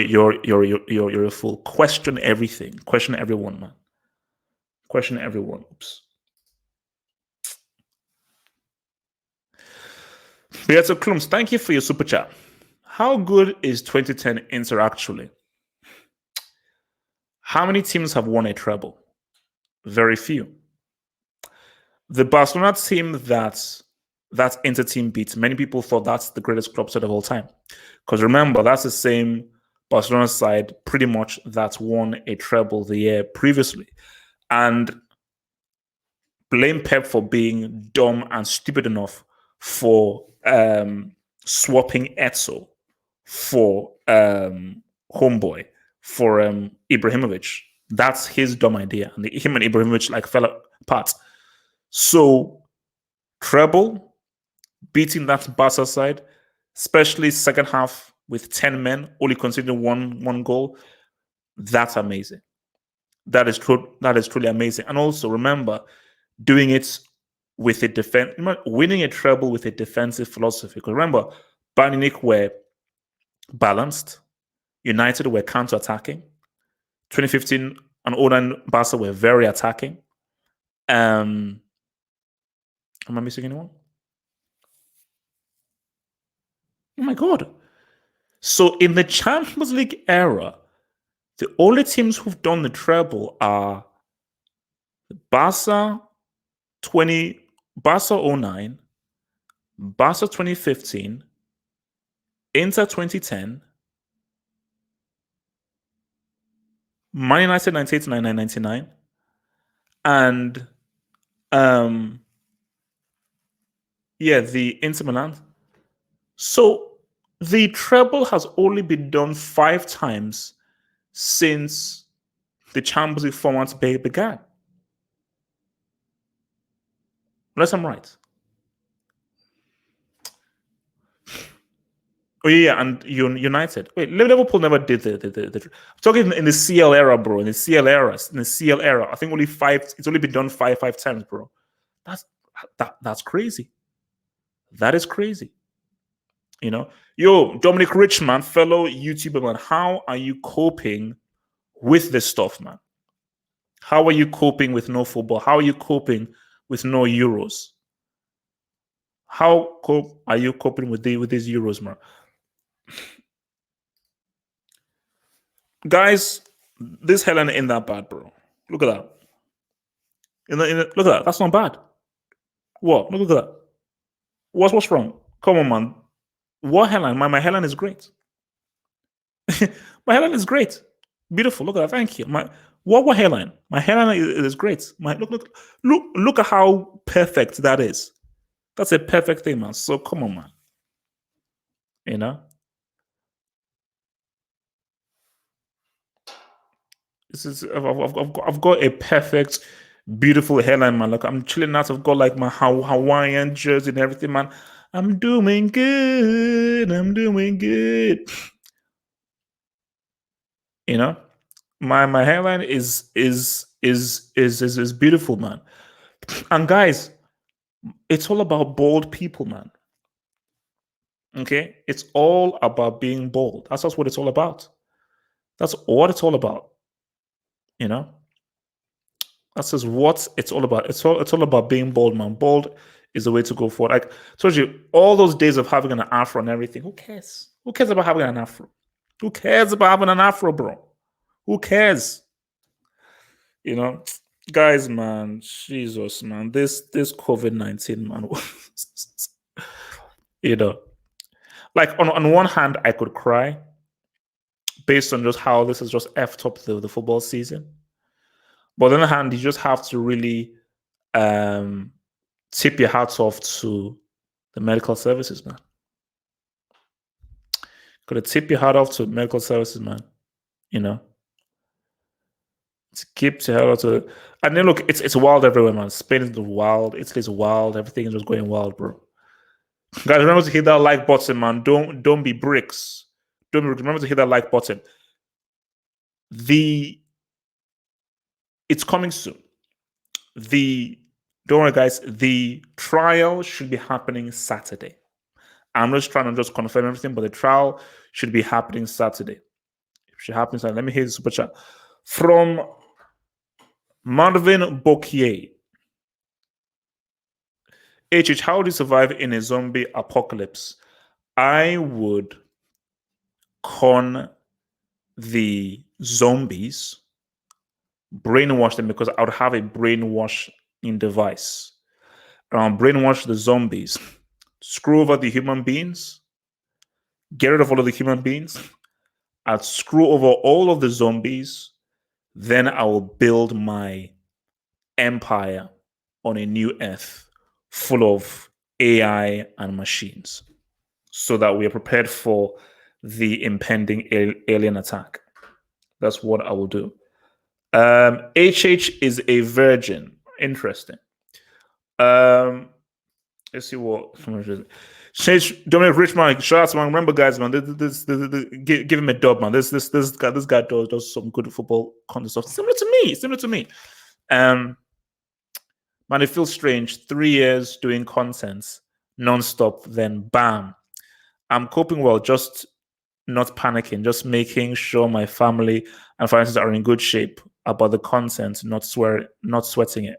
a fool. Question everything. Question everyone, man. Question everyone. Oops. Beato Klums, thank you for your super chat. How good is 2010 Inter actually? How many teams have won a treble? Very few. The Barcelona team that Inter team beat, many people thought that's the greatest club side of all time. Because remember, that's the same Barcelona side pretty much that won a treble the year previously. And blame Pep for being dumb and stupid enough for swapping Etzel for homeboy, for Ibrahimovic. That's his dumb idea. And him and Ibrahimovic fell apart. So treble, beating that Barca side, especially second half with 10 men, only conceding one goal, that's amazing. That is truly amazing. And also remember, doing it with a winning a treble with a defensive philosophy. Because remember, Bayern Munich were balanced, United were counter-attacking, 2015 and 09 Barca were very attacking. Am I missing anyone? Oh my God. So in the Champions League era, the only teams who've done the treble are Barca 09, Barca 2015, Inter 2010, Man United 98, 99, 99, and the Inter Milan. So the treble has only been done 5 times since the Champions League format began. Unless I'm right. Oh yeah, and United. Wait, Liverpool never did the I'm talking in the CL era, bro. In the CL era, I think only 5. It's only been done five times, bro. That's crazy. That is crazy. Yo, Dominic Richman, fellow YouTuber, man, how are you coping with this stuff, man? How are you coping with no football? How are you coping with no Euros? How are you coping with these Euros, man? Guys, this Helen ain't that bad, bro. Look at that. Look at that. That's not bad. What? Look at that. What's wrong? Come on, man. What Helen? My Helen is great. My Helen is great. Beautiful. Look at that. Thank you. What hairline? My hairline is great. Look at how perfect that is. That's a perfect thing, man. So come on, man. You know, this is I've got a perfect, beautiful hairline, man. Like I'm chilling out. I've got like my Hawaiian jersey and everything, man. I'm doing good. I'm doing good. You know, my hairline is beautiful, man. And guys, it's all about bold people, man. Okay, it's all about being bold. That's what it's all about. That's what it's all about. You know, that's just what it's all about. It's all about being bold, man. Bold is the way to go forward. Like I told you, all those days of having an afro and everything. Who cares? Who cares about having an afro? Who cares about having an afro, bro? Who cares? You know, guys, man, Jesus, man, this COVID-19, man. You know, like on one hand, I could cry based on just how this has just effed up the football season. But on the other hand, you just have to really tip your hats off to the medical services, man. Gotta tip your hat off to medical services, man. You know, to keep your hat off to. And then look, it's wild everywhere, man. Spain is wild, Italy's wild, everything is just going wild, bro. Guys, remember to hit that like button, man. Don't be bricks. Remember to hit that like button. It's coming soon. Don't worry, guys. The trial should be happening Saturday. I'm just trying to just confirm everything, but the trial should be happening Saturday. It should happen Saturday. Let me hear the super chat from Marvin Bokier. HH, how would you survive in a zombie apocalypse? I would con the zombies, brainwash them, because I would have a brainwashing device. Brainwash the zombies, screw over the human beings, get rid of all of the human beings. I'd screw over all of the zombies. Then I will build my empire on a new earth full of AI and machines so that we are prepared for the impending alien attack. That's what I will do. HH is a virgin. Interesting. Let's see what. Dominic Richman, shout out to man. Remember, guys, man. Give him a dub, man. This guy does some good football content stuff. Similar to me. Man, it feels strange. 3 years doing content non-stop, then bam. I'm coping well, just not panicking, just making sure my family and finances are in good shape about the content, not sweating it.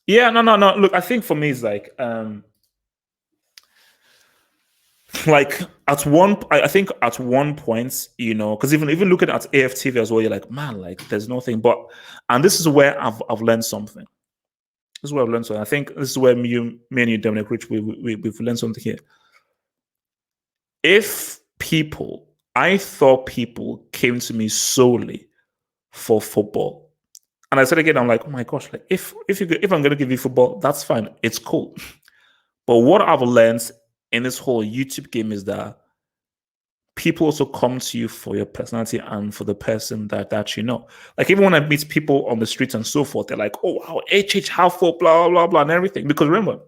Yeah, no. Look, I think for me it's like I think at one point, you know, because even looking at AFTV as well, you're like, man, like there's nothing. And this is where I've learned something. This is where I've learned something. I think this is where me and you, Dominic Rich, we've learned something here. I thought people came to me solely for football. And I said again, I'm like, oh my gosh, like if I'm gonna give you football, that's fine. It's cool. But what I've learned in this whole YouTube game is that people also come to you for your personality and for the person that you know. Like even when I meet people on the streets and so forth, they're like, oh wow, HH, how for blah blah blah and everything. Because remember,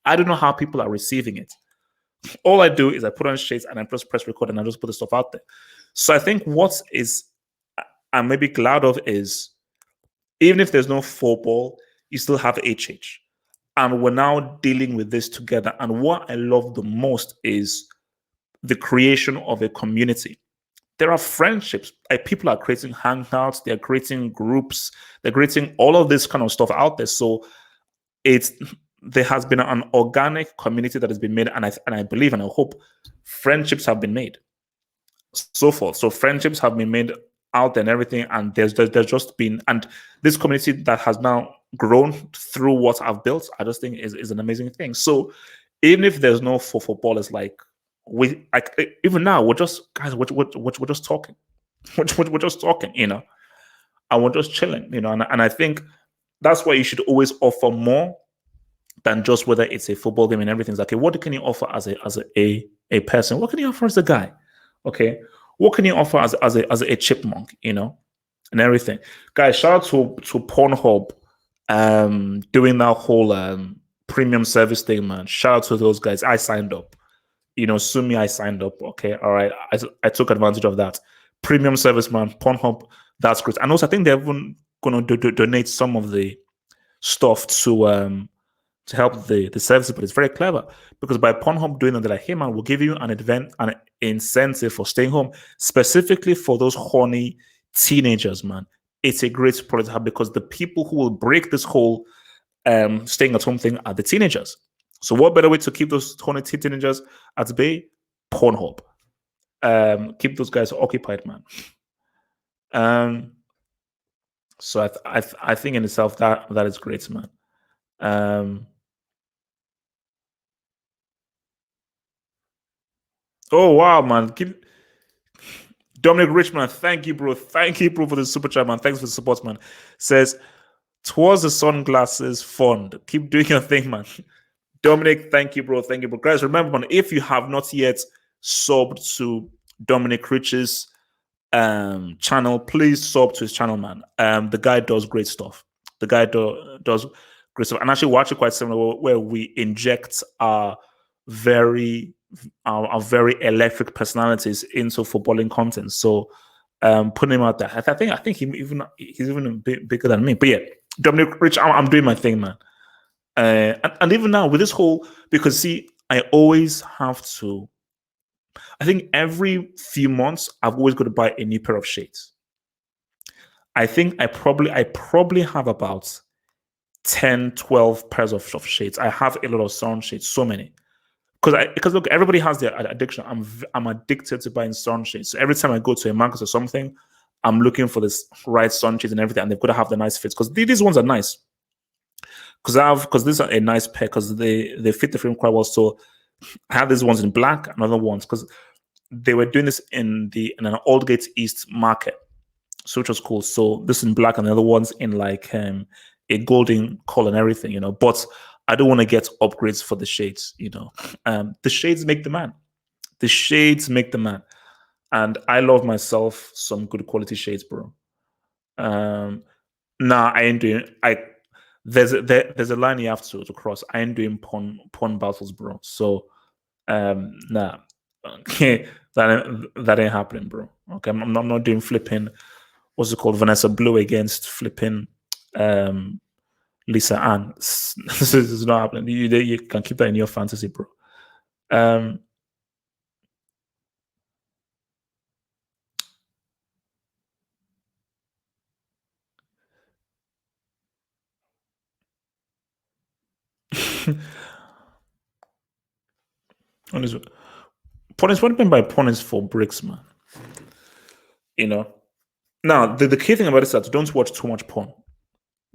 I don't know how people are receiving it. All I do is I put on shades and I press record and I just put the stuff out there. So I think what is I'm maybe glad of is even if there's no football, you still have HH. And we're now dealing with this together. And what I love the most is the creation of a community. There are friendships. Like people are creating hangouts, they're creating groups, they're creating all of this kind of stuff out there. So it's there has been an organic community that has been made, and I believe and I hope friendships have been made, so forth. So friendships have been made out there and everything, and there's just been, and this community that has now grown through what I've built, I just think is an amazing thing. So even if there's no for football, it's like we like even now we're just guys, we're just talking, we're just talking, and we're just chilling, and I think that's why you should always offer more than just whether it's a football game and everything's like, okay, what can you offer as a person? What can you offer as a guy? Okay, what can you offer as a chipmunk? And everything. Guys, shout out to Pornhub, doing that whole premium service thing, man. Shout out to those guys. I signed up. Sue me, I signed up. Okay, all right. I took advantage of that premium service, man. Pornhub, that's great. And also, I think they're even going to donate some of the stuff to help the service, but it's very clever because by Pornhub doing that, they're like, hey man, we'll give you an incentive for staying home, specifically for those horny teenagers, man. It's a great product to have because the people who will break this whole staying at home thing are the teenagers. So what better way to keep those horny teenagers at bay? Pornhub. Keep those guys occupied, man. So I think in itself that is great, man. Oh wow, man! Dominic Richman, thank you, bro. Thank you, bro, for the super chat, man. Thanks for the support, man. Says towards the sunglasses fund. Keep doing your thing, man. Dominic, thank you, bro. Thank you, bro. Guys, remember, man, if you have not yet subbed to Dominic Rich's channel, please sub to his channel, man. The guy does great stuff. The guy does great stuff, and actually, we're actually quite similar, where we inject our very electric personalities into footballing content. So putting him out there, I think he's even a bit bigger than me. But yeah, Dominic Rich, I'm doing my thing, man. And even now with this whole, because see, I always have to. I think every few months I've always got to buy a new pair of shades. I think I probably have about 10, 12 pairs of shades. I have a lot of sun shades, so many. Because look, everybody has their addiction. I'm addicted to buying sunshades. So every time I go to a market or something, I'm looking for this right sunshades and everything, and they've got to have the nice fits because these ones are nice. Because these are a nice pair because they fit the frame quite well. So I have these ones in black and other ones because they were doing this in an Aldgate East market, so which was cool. So this in black and the other ones in like a golden color and everything, But I don't want to get upgrades for the shades, The shades make the man. The shades make the man. And I love myself some good quality shades, bro. Nah, I ain't doing. There's a line you have to cross. I ain't doing porn battles, bro. So, nah, okay, that ain't happening, bro. Okay, I'm not doing flipping. What's it called? Vanessa Blue against flipping. Lisa Ann. This is not happening. You can keep that in your fantasy, bro. Ponies, what do you mean by ponies for bricks, man? Now the key thing about it is that don't watch too much porn.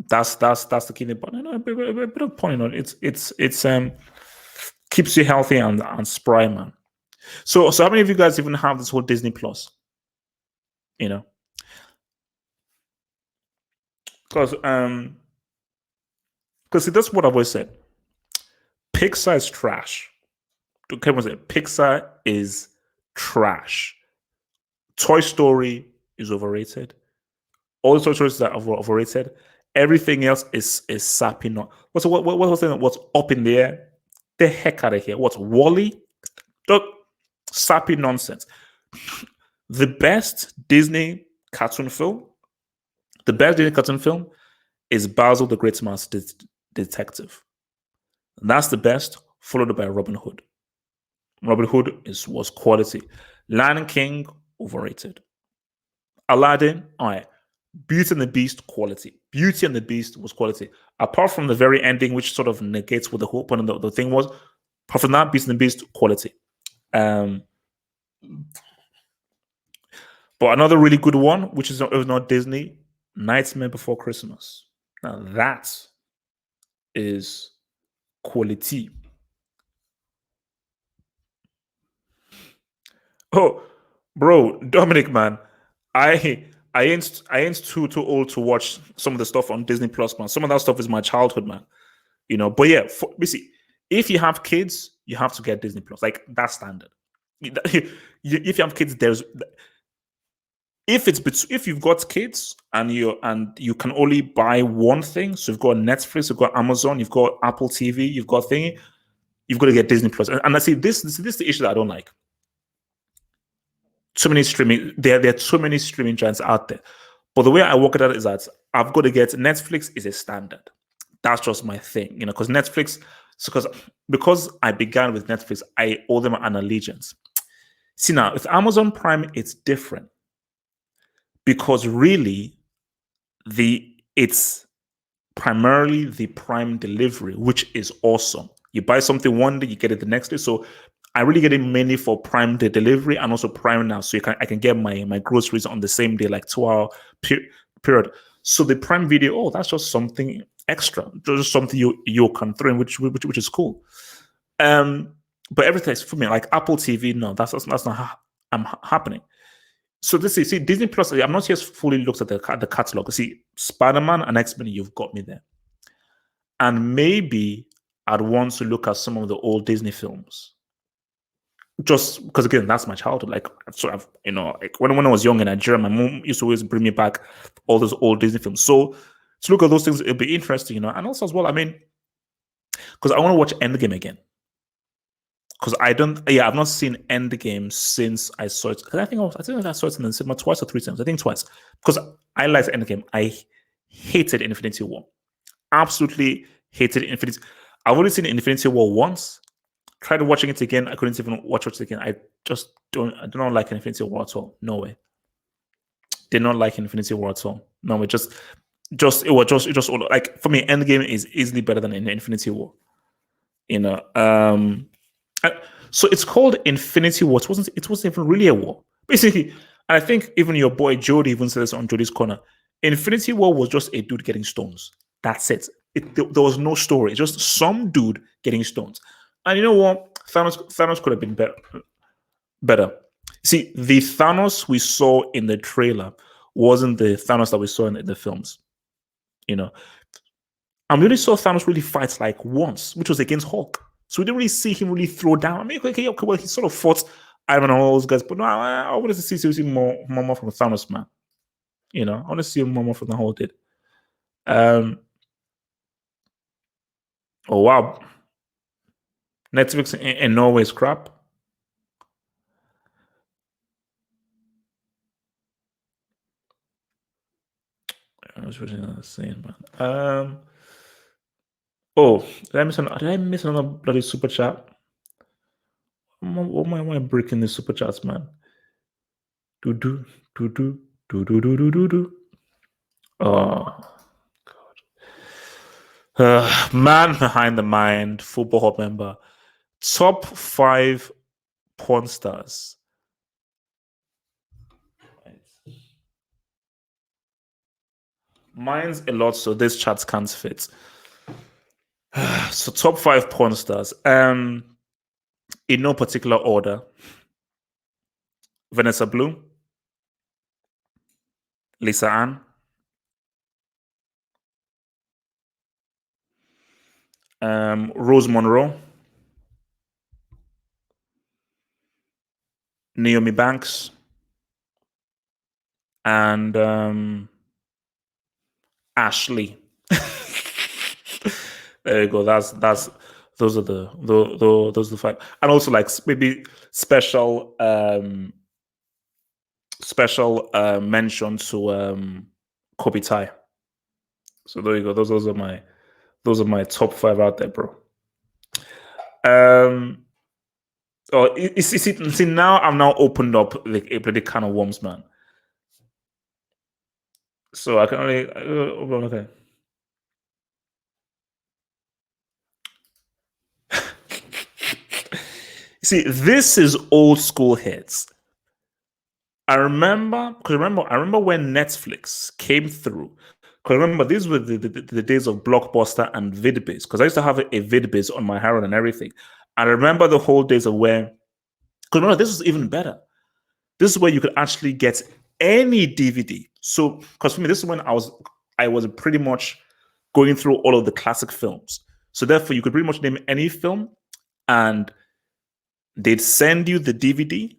That's the key thing. But a bit of porn, it's keeps you healthy and spry, man. So how many of you guys even have this whole Disney Plus? Because see, that's what I've always said. Pixar is trash. Okay, Pixar is trash. Toy Story is overrated. All the Toy Stories that are overrated. Everything else is sappy. What's up in the air? The heck out of here. What's Wall-E? Sappy nonsense. The best Disney cartoon film is Basil the Great Mouse Detective. That's the best, followed by Robin Hood. Robin Hood was quality. Lion King, overrated. Aladdin, all right. Beauty and the Beast, quality. Beauty and the Beast was quality. Apart from the very ending, which sort of negates what the whole point of the thing was, apart from that, Beauty and the Beast, quality. But another really good one, which is not Disney, Nightmare Before Christmas. Now that is quality. Oh, bro, Dominic, man, I ain't too old to watch some of the stuff on Disney Plus, man. Some of that stuff is my childhood, man. But yeah, basically, if you have kids, you have to get Disney Plus. Like that's standard. If you have kids, there's if you've got kids and you can only buy one thing, so you've got Netflix, you've got Amazon, you've got Apple TV, you've got thingy, you've got to get Disney Plus. And I see this is the issue that I don't like. Too many streaming. There are too many streaming giants out there. But the way I work at it is that I've got to get Netflix is a standard. That's just my thing, because Netflix, because I began with Netflix, I owe them an allegiance. See now, with Amazon Prime, it's different because really, it's primarily the Prime delivery, which is awesome. You buy something one day, you get it the next day. So I really get it mainly for Prime Day delivery and also Prime Now, so I can get my groceries on the same day, like 2 hour period. So the Prime Video, that's just something extra, just something you can throw in, which is cool. But everything for me, like Apple TV, no, that's not happening. So see Disney Plus. I'm not yet fully looked at the catalog. See Spider-Man and X-Men, you've got me there, and maybe I'd want to look at some of the old Disney films. Just because again, that's my childhood. Like sort of, like when I was young in Nigeria, my mom used to always bring me back all those old Disney films. So to look at those things, it'll be interesting, and also as well, I mean, because I want to watch Endgame again. Because I've not seen Endgame since I saw it. Because I think I saw it in the cinema twice or three times. I think twice. Because I liked Endgame. I hated Infinity War. Absolutely hated Infinity. I've only seen Infinity War once. Tried watching it again. I couldn't even watch it again. I do not like Infinity War at all. No way. Did not like Infinity War at all. No way. It was just like for me, Endgame is easily better than Infinity War. So it's called Infinity War. It wasn't even really a war. Basically, I think even your boy Jody even said this on Jody's Corner. Infinity War was just a dude getting stones. That's it. There was no story. It's just some dude getting stones. And you know what? Thanos could have been better. See, the Thanos we saw in the trailer wasn't the Thanos that we saw in the films. And we only saw Thanos really fight like once, which was against Hulk. So we didn't really see him really throw down. I mean, okay, well, he sort of fought Iron and all those guys, but no, I wanted to see more from Thanos, man. I want to see more from the whole did. Oh wow, Netflix in Norway is crap. I was really not saying, man. Oh, did I miss another bloody super chat? Why am I breaking the super chats, man? Do. Oh God. Man behind the mind, football hub member. Top 5 porn stars. Mine's a lot, so this chat can't fit. So top 5 porn stars. In no particular order. Vanessa Blue, Lisa Ann, Rose Monroe, Naomi Banks, and Ashley. There you go. Those are the 5, and also like maybe special mention to Kobe Tai. So there you go. Those are my top 5 out there, bro. See now I'm now opened up like a bloody can of worms, man. So I can only okay. See, this is old school hits. I remember when Netflix came through. Because remember, these were the days of Blockbuster and VidBiz. Because I used to have a VidBiz on my Harrow and everything. I remember the whole days of where. Because remember, this was even better. This is where you could actually get any DVD. So, because for me, this is when I was pretty much going through all of the classic films. So therefore, you could pretty much name any film, and they'd send you the DVD.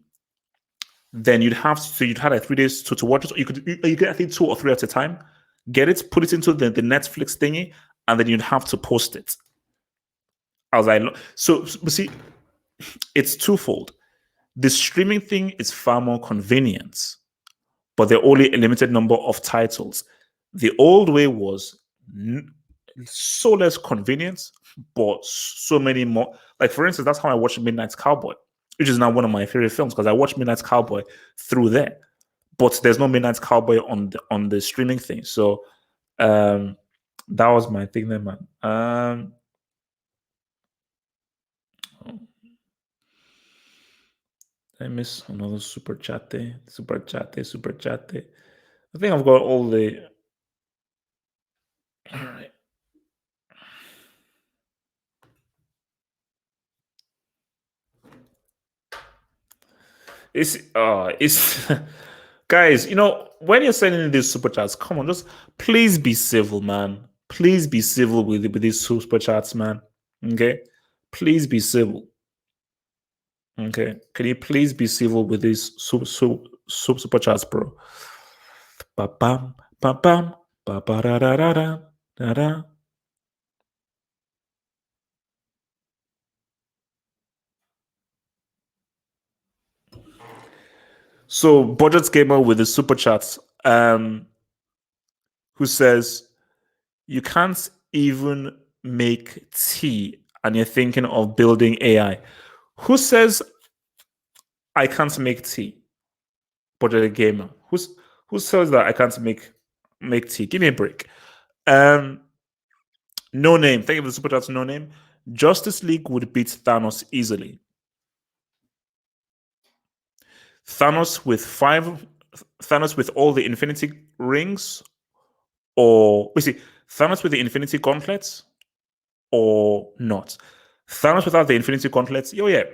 Then you'd have like 3 days to watch it. So you could I think 2 or 3 at a time. Get it, put it into the Netflix thingy, and then you'd have to post it. I was like, but see, it's twofold. The streaming thing is far more convenient, but there are only a limited number of titles. The old way was so less convenient, but so many more. Like for instance, that's how I watched Midnight Cowboy, which is now one of my favorite films because I watched Midnight Cowboy through there. But there's no Midnight Cowboy on the streaming thing. So um that was my thing there, man. I miss another super chat there. Super chat there, super chat there. I think I've got all the all right. It's guys, when you're sending in these super chats, come on, just please be civil, man. Please be civil with these super chats, man. Okay? Please be civil. Okay. Can you please be civil with these super chats, bro? Ba bam, ba bam, ba ba da da da da da da. So budget gamer with the super chats, who says you can't even make tea and you're thinking of building AI. Who says I can't make tea? Budget gamer. Who says that I can't make tea? Give me a break. Um, no name. Thank you for the super chat. No name. Justice League would beat Thanos easily. Thanos with five. Thanos with all the Infinity rings, or we see Thanos with the Infinity gauntlets, or not. Thanos without the Infinity gauntlets. Oh yeah.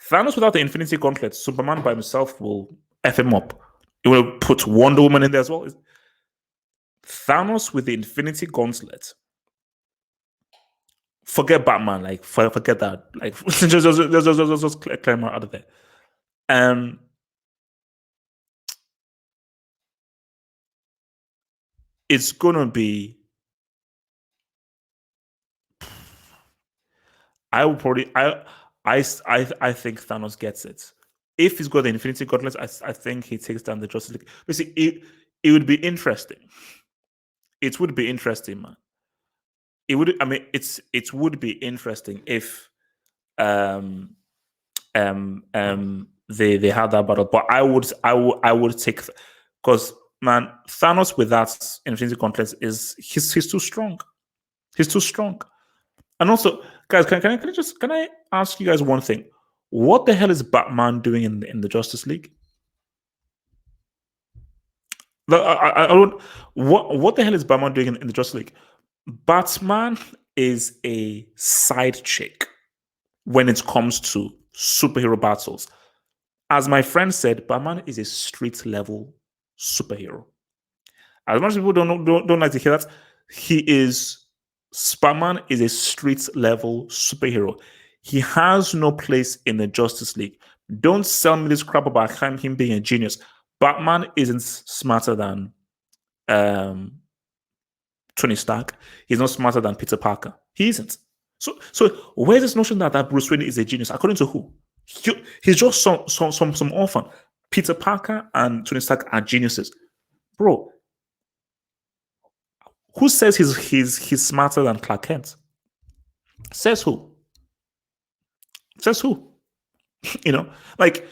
Thanos without the Infinity gauntlets. Superman by himself will f him up. It will put Wonder Woman in there as well. Thanos with the Infinity Gauntlet. Forget Batman, like forget that. Like just clear out of there. Um, it's gonna be. I will probably. I think Thanos gets it. If he's got the Infinity Gauntlet, I think he takes down the Justice League. Basically, it would be interesting. It would be interesting, man. It would. I mean, it would be interesting if um they had that battle. But I would take, because man, Thanos with that Infinity Gauntlet he's too strong. He's too strong. And also, guys, can I ask you guys one thing? What the hell is Batman doing in the Justice League? I don't. What the hell is Batman doing in the Justice League? Batman is a side chick when it comes to superhero battles. As my friend said, Batman is a street level superhero. As much as people don't like to hear that, he is Batman is a street level superhero. He has no place in the Justice League. Don't sell me this crap about him being a genius. Batman isn't smarter than um, Tony Stark. He's not smarter than Peter Parker. He isn't. So where's this notion that Bruce Wayne is a genius? According to who? He's just some orphan. Peter Parker and Tony Stark are geniuses, bro. Who says he's smarter than Clark Kent? Says who? Says who? You know, like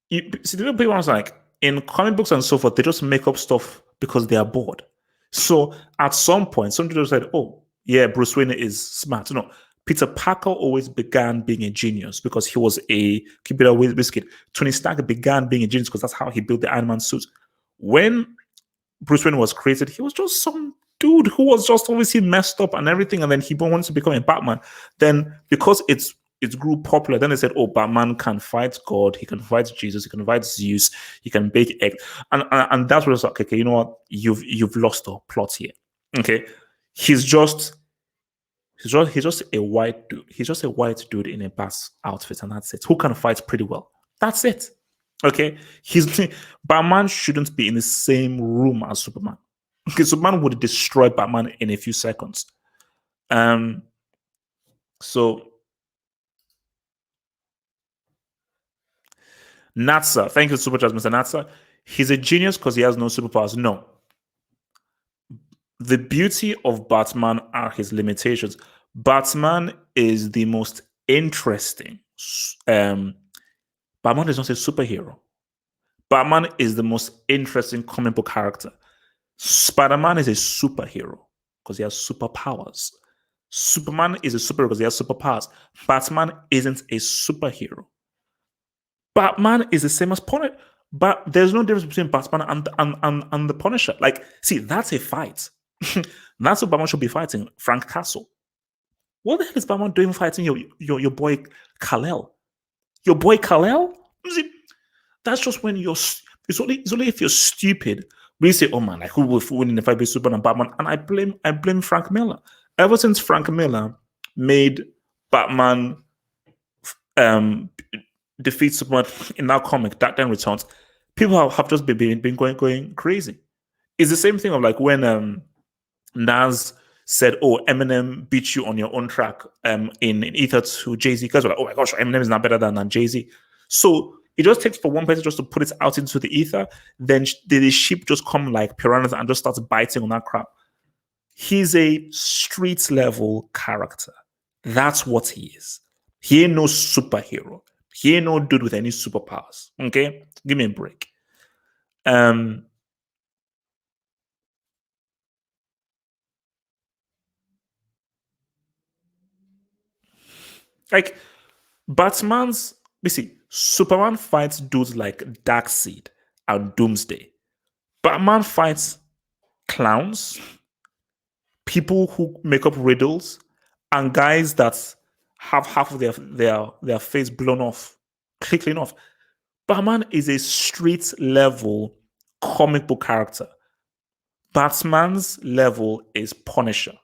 you see, the people are like, in comic books and so forth, they just make up stuff because they are bored. So at some point, somebody just said, "Oh, yeah, Bruce Wayne is smart." No, Peter Parker always began being a genius because he was a keep it away biscuit. Tony Stark began being a genius because that's how he built the Iron Man suit. When Bruce Wayne was created, he was just some dude who was just obviously messed up and everything, and then he wanted to become a Batman. Then because it grew popular, then they said, "Oh, Batman can fight God, he can fight Jesus, he can fight Zeus, he can bake egg," and that's what it's like. Okay, you know what? You've lost the plot here. Okay, he's just he's just a white dude. He's just a white dude in a bass outfit, and that's it. Who can fight pretty well? That's it. Okay, Batman shouldn't be in the same room as Superman. Okay, Superman would destroy Batman in a few seconds. Um, so Natsa, thank you so much, Mr. Natsa. He's a genius because he has no superpowers. No, the beauty of Batman are his limitations. Batman is the most interesting. Um, Batman is not a superhero. Batman is the most interesting comic book character. Spider-Man is a superhero because he has superpowers. Superman is a superhero because he has superpowers. Batman isn't a superhero. Batman is the same as Punisher, but there's no difference between Batman and the Punisher. Like, see, that's a fight. That's what Batman should be fighting. Frank Castle. What the hell is Batman doing fighting your boy Kal-El? Your boy Kal-El? See, that's just when it's only if you're stupid. We say, "Oh man, like who will win in the fight between Superman and Batman?" And I blame Frank Miller. Ever since Frank Miller made Batman um defeat Superman in that comic, Dark Knight Returns, people have just been going crazy. It's the same thing of like when Nas said, "Oh, Eminem beat you on your own track in Ether to Jay-Z," because we're like, "Oh my gosh, Eminem is not better than Jay-Z." So it just takes for one person just to put it out into the ether, then the sheep just come like piranhas and just starts biting on that crap. He's a street level character. That's what he is. He ain't no superhero. He ain't no dude with any superpowers. Okay? Give me a break. Um, like Batman's see, Superman fights dudes like Darkseid and Doomsday. Batman fights clowns, people who make up riddles, and guys that have half of their face blown off, clean off. Batman is a street level comic book character. Batman's level is Punisher.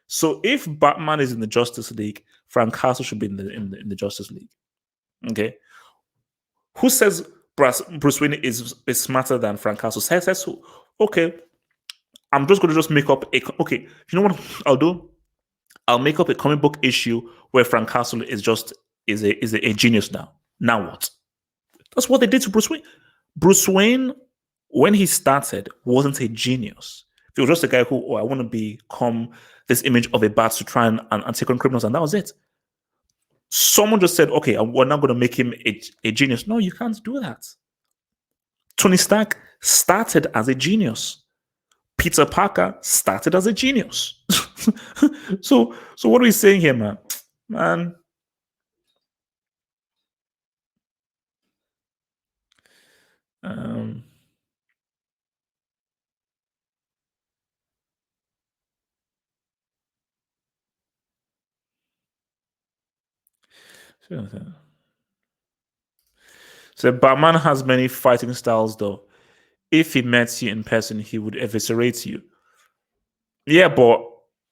So if Batman is in the Justice League, Frank Castle should be in the Justice League. Okay. Who says Bruce Wayne is smarter than Frank Castle? Says who? Okay, I'm just going to just make up a. Okay, you know what I'll do? I'll make up a comic book issue where Frank Castle is a genius now. Now what? That's what they did to Bruce Wayne. Bruce Wayne, when he started, wasn't a genius. He was just a guy who, I want to become this image of a bat to try and take on criminals, and that was it. Someone just said, "Okay, we're not going to make him a genius." No, you can't do that. Tony Stark started as a genius. Peter Parker started as a genius. so what are we saying here, man? Man. Um, so Batman has many fighting styles, though. If he met you in person, he would eviscerate you. Yeah, but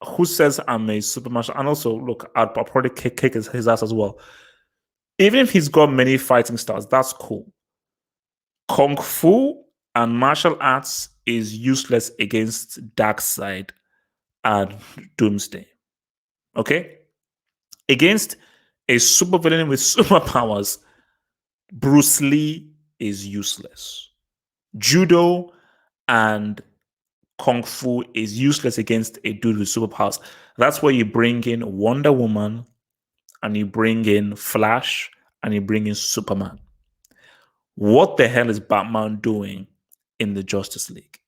who says I'm a Superman? And also, look, I'll probably kick his ass as well. Even if he's got many fighting styles, that's cool. Kung Fu and martial arts is useless against Darkseid and Doomsday. Okay? Against a supervillain with superpowers, Bruce Lee is useless. Judo and Kung Fu is useless against a dude with superpowers. That's where you bring in Wonder Woman and you bring in Flash and you bring in Superman. What the hell is Batman doing in the Justice League?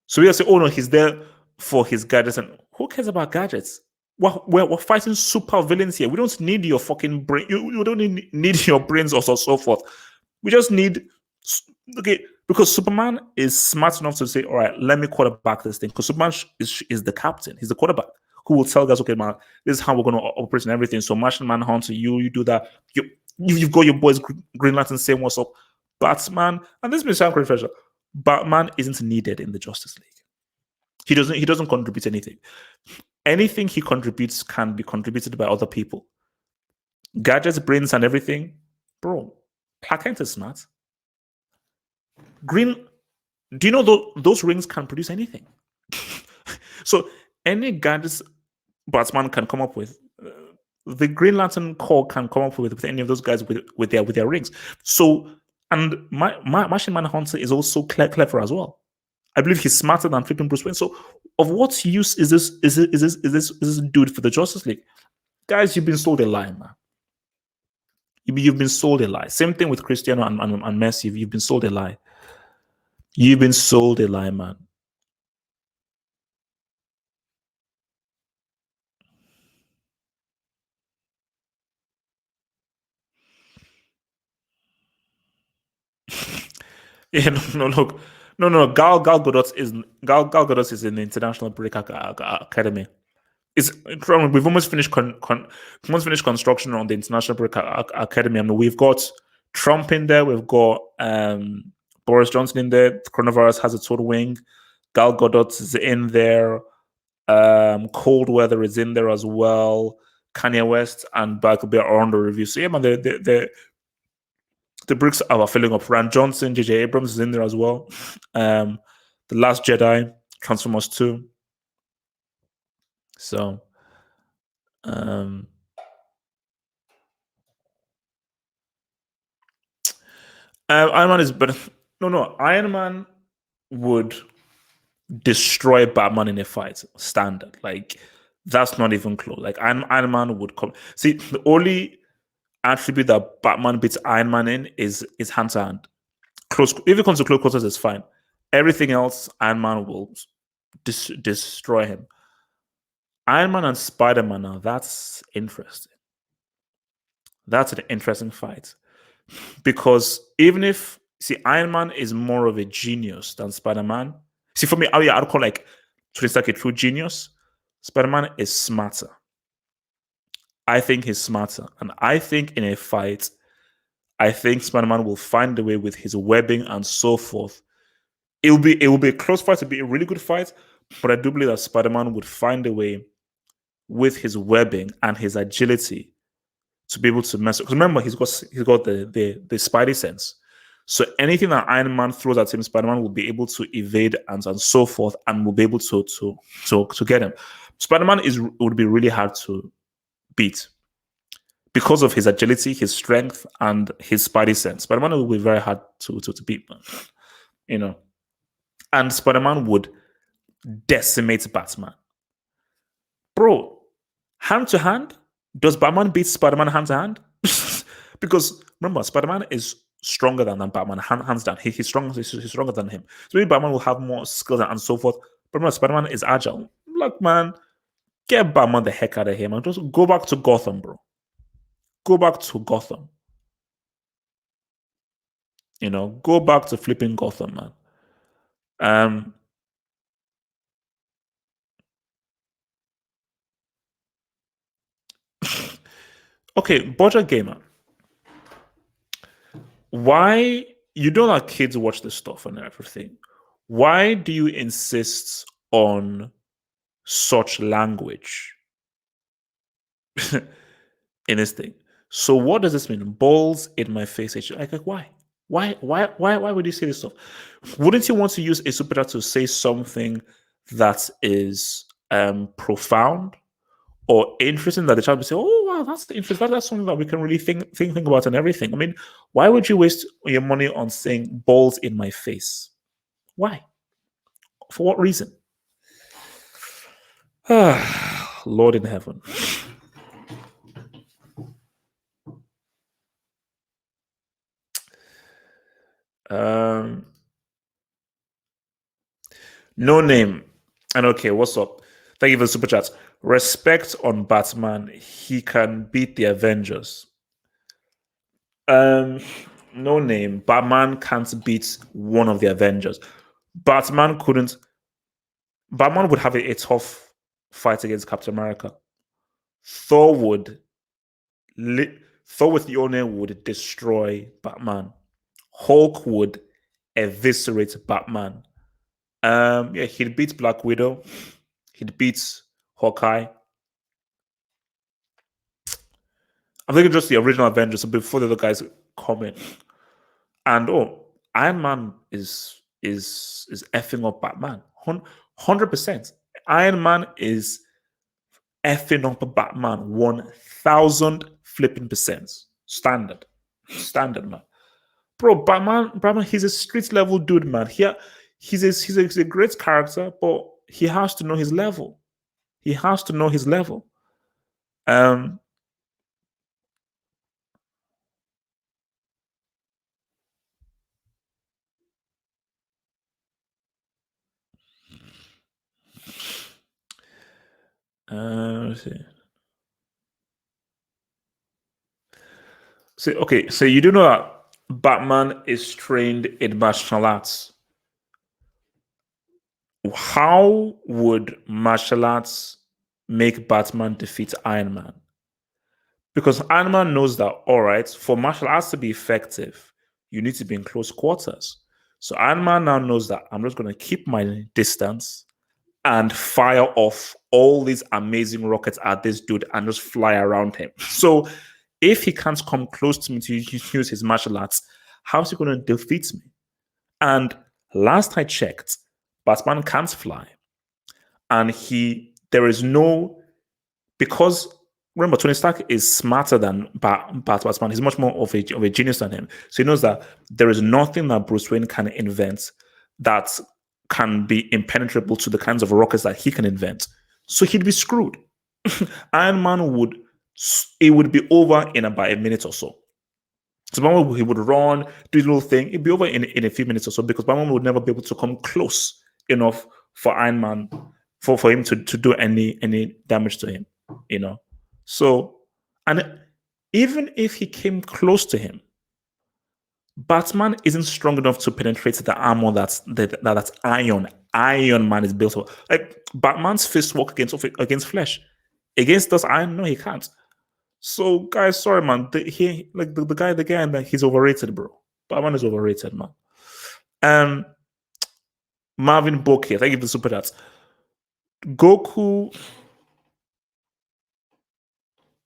So we say, oh no, he's there for his gadgets. And who cares about gadgets? We're fighting super villains here. We don't need your fucking brain. You don't need your brains or so forth. We just need, okay, because Superman is smart enough to say, all right, let me quarterback this thing. Because Superman is the captain. He's the quarterback who will tell guys, okay, man, this is how we're going to operate and everything. So Martian Manhunter, you do that. You've got your boys Green Lantern saying what's up. Batman, and this may sound controversial, Batman isn't needed in the Justice League. He doesn't contribute anything. Anything he contributes can be contributed by other people. Gadgets, brains, and everything, bro. Clark Kent is smart. Green, do you know those rings can produce anything? So any gadgets Batman can come up with, the Green Lantern Corps can come up with any of those guys with their rings. So, and Martian Manhunter is also clever as well. I believe he's smarter than flipping Bruce Wayne. So, of what use is this dude for the Justice League? Guys, you've been sold a lie, man. You've been sold a lie. Same thing with Cristiano and Messi. You've been sold a lie. You've been sold a lie, man. Yeah, no, look, no. Gal Gadot is in the International Break Academy. We've almost finished construction on the International Break Academy. I mean, we've got Trump in there. We've got Boris Johnson in there. The coronavirus has its own wing. Gal Gadot is in there. Cold Weather is in there as well. Kanye West and Barca are on the review. So yeah, man, the bricks are filling up. Rand Johnson, J.J. Abrams is in there as well. The Last Jedi, Transformers 2. So, Iron Man is better. No. Iron Man would destroy Batman in a fight. Standard. Like, that's not even close. Like, Iron Man would come. See, the only attribute that Batman beats Iron Man in is hand to hand. Close. If it comes to close quarters, it's fine. Everything else, Iron Man will destroy him. Iron Man and Spider Man, now that's interesting. That's an interesting fight. Because even if, see, Iron Man is more of a genius than Spider Man. See, for me, I'd call like Tony Stark a true genius. Spider Man is smarter. I think he's smarter. And I think in a fight, I think Spider Man will find a way with his webbing and so forth. It will be a close fight, to be a really good fight. But I do believe that Spider Man would find a way with his webbing and his agility to be able to mess up. Because remember, he's got the Spidey sense. So anything that Iron Man throws at him, Spider Man will be able to evade and so forth, and will be able to get him. Spider Man would be really hard to beat because of his agility, his strength, and his Spidey sense. Spider Man will be very hard to beat, you know. And Spider Man would decimate Batman, bro. Hand to hand, does Batman beat Spider-Man hand to hand? Because remember, Spider-Man is stronger than Batman, hands down. He's stronger than him. So maybe Batman will have more skills and so forth. But remember, Spider-Man is agile. Look, man, get Batman the heck out of here, man. Just go back to Gotham, bro. Go back to Gotham. You know, go back to flipping Gotham, man. Okay, Budget Gamer. Why you don't let kids watch this stuff and everything? Why do you insist on such language in this thing? So what does this mean? Balls in my face. Like why? Why would you say this stuff? Wouldn't you want to use a super chat to say something that is profound or interesting, that the child would say, "Oh wow, that's interesting. That's something that we can really think about and everything." I mean, why would you waste your money on saying balls in my face? Why? For what reason? Lord in heaven. No name. And okay, what's up? Thank you for the super chats. Respect on Batman. He can beat the Avengers. Um, no name. Batman can't beat one of the Avengers. Batman couldn't. Batman would have a tough fight against Captain America. Thor would. Thor with the Mjolnir would destroy Batman. Hulk would eviscerate Batman. Yeah, he'd beat Black Widow. He'd beat Hawkeye. I'm thinking just the original Avengers before the other guys come in. And Iron Man is effing up Batman. 100%. Iron Man is effing up Batman 1,000 flipping percent. Standard. Standard, man. Bro, Batman, he's a street level dude, man. He's a great character, but he has to know his level. He has to know his level. Let's see. Okay, so you do know that Batman is trained in martial arts. How would martial arts make Batman defeat Iron Man? Because Iron Man knows that, all right, for martial arts to be effective, you need to be in close quarters. So Iron Man now knows that I'm just going to keep my distance and fire off all these amazing rockets at this dude and just fly around him. So if he can't come close to me to use his martial arts, how's he going to defeat me? And last I checked, Batman can't fly. And there is no, because remember, Tony Stark is smarter than Batman. He's much more of a genius than him. So he knows that there is nothing that Bruce Wayne can invent that can be impenetrable to the kinds of rockets that he can invent. So he'd be screwed. Iron Man it would be over in about a minute or so. So Batman, he would run, do his little thing. It'd be over in a few minutes or so because Batman would never be able to come close enough for Iron Man, for him to do any damage to him, you know. So, and even if he came close to him, Batman isn't strong enough to penetrate the armor that's iron. Iron Man is built up. Like Batman's fist work against flesh. Against us iron, no, he can't. So, guys, sorry, man. The guy that he's overrated, bro. Batman is overrated, man. Marvin Bokeh, thank you for the super chats. Goku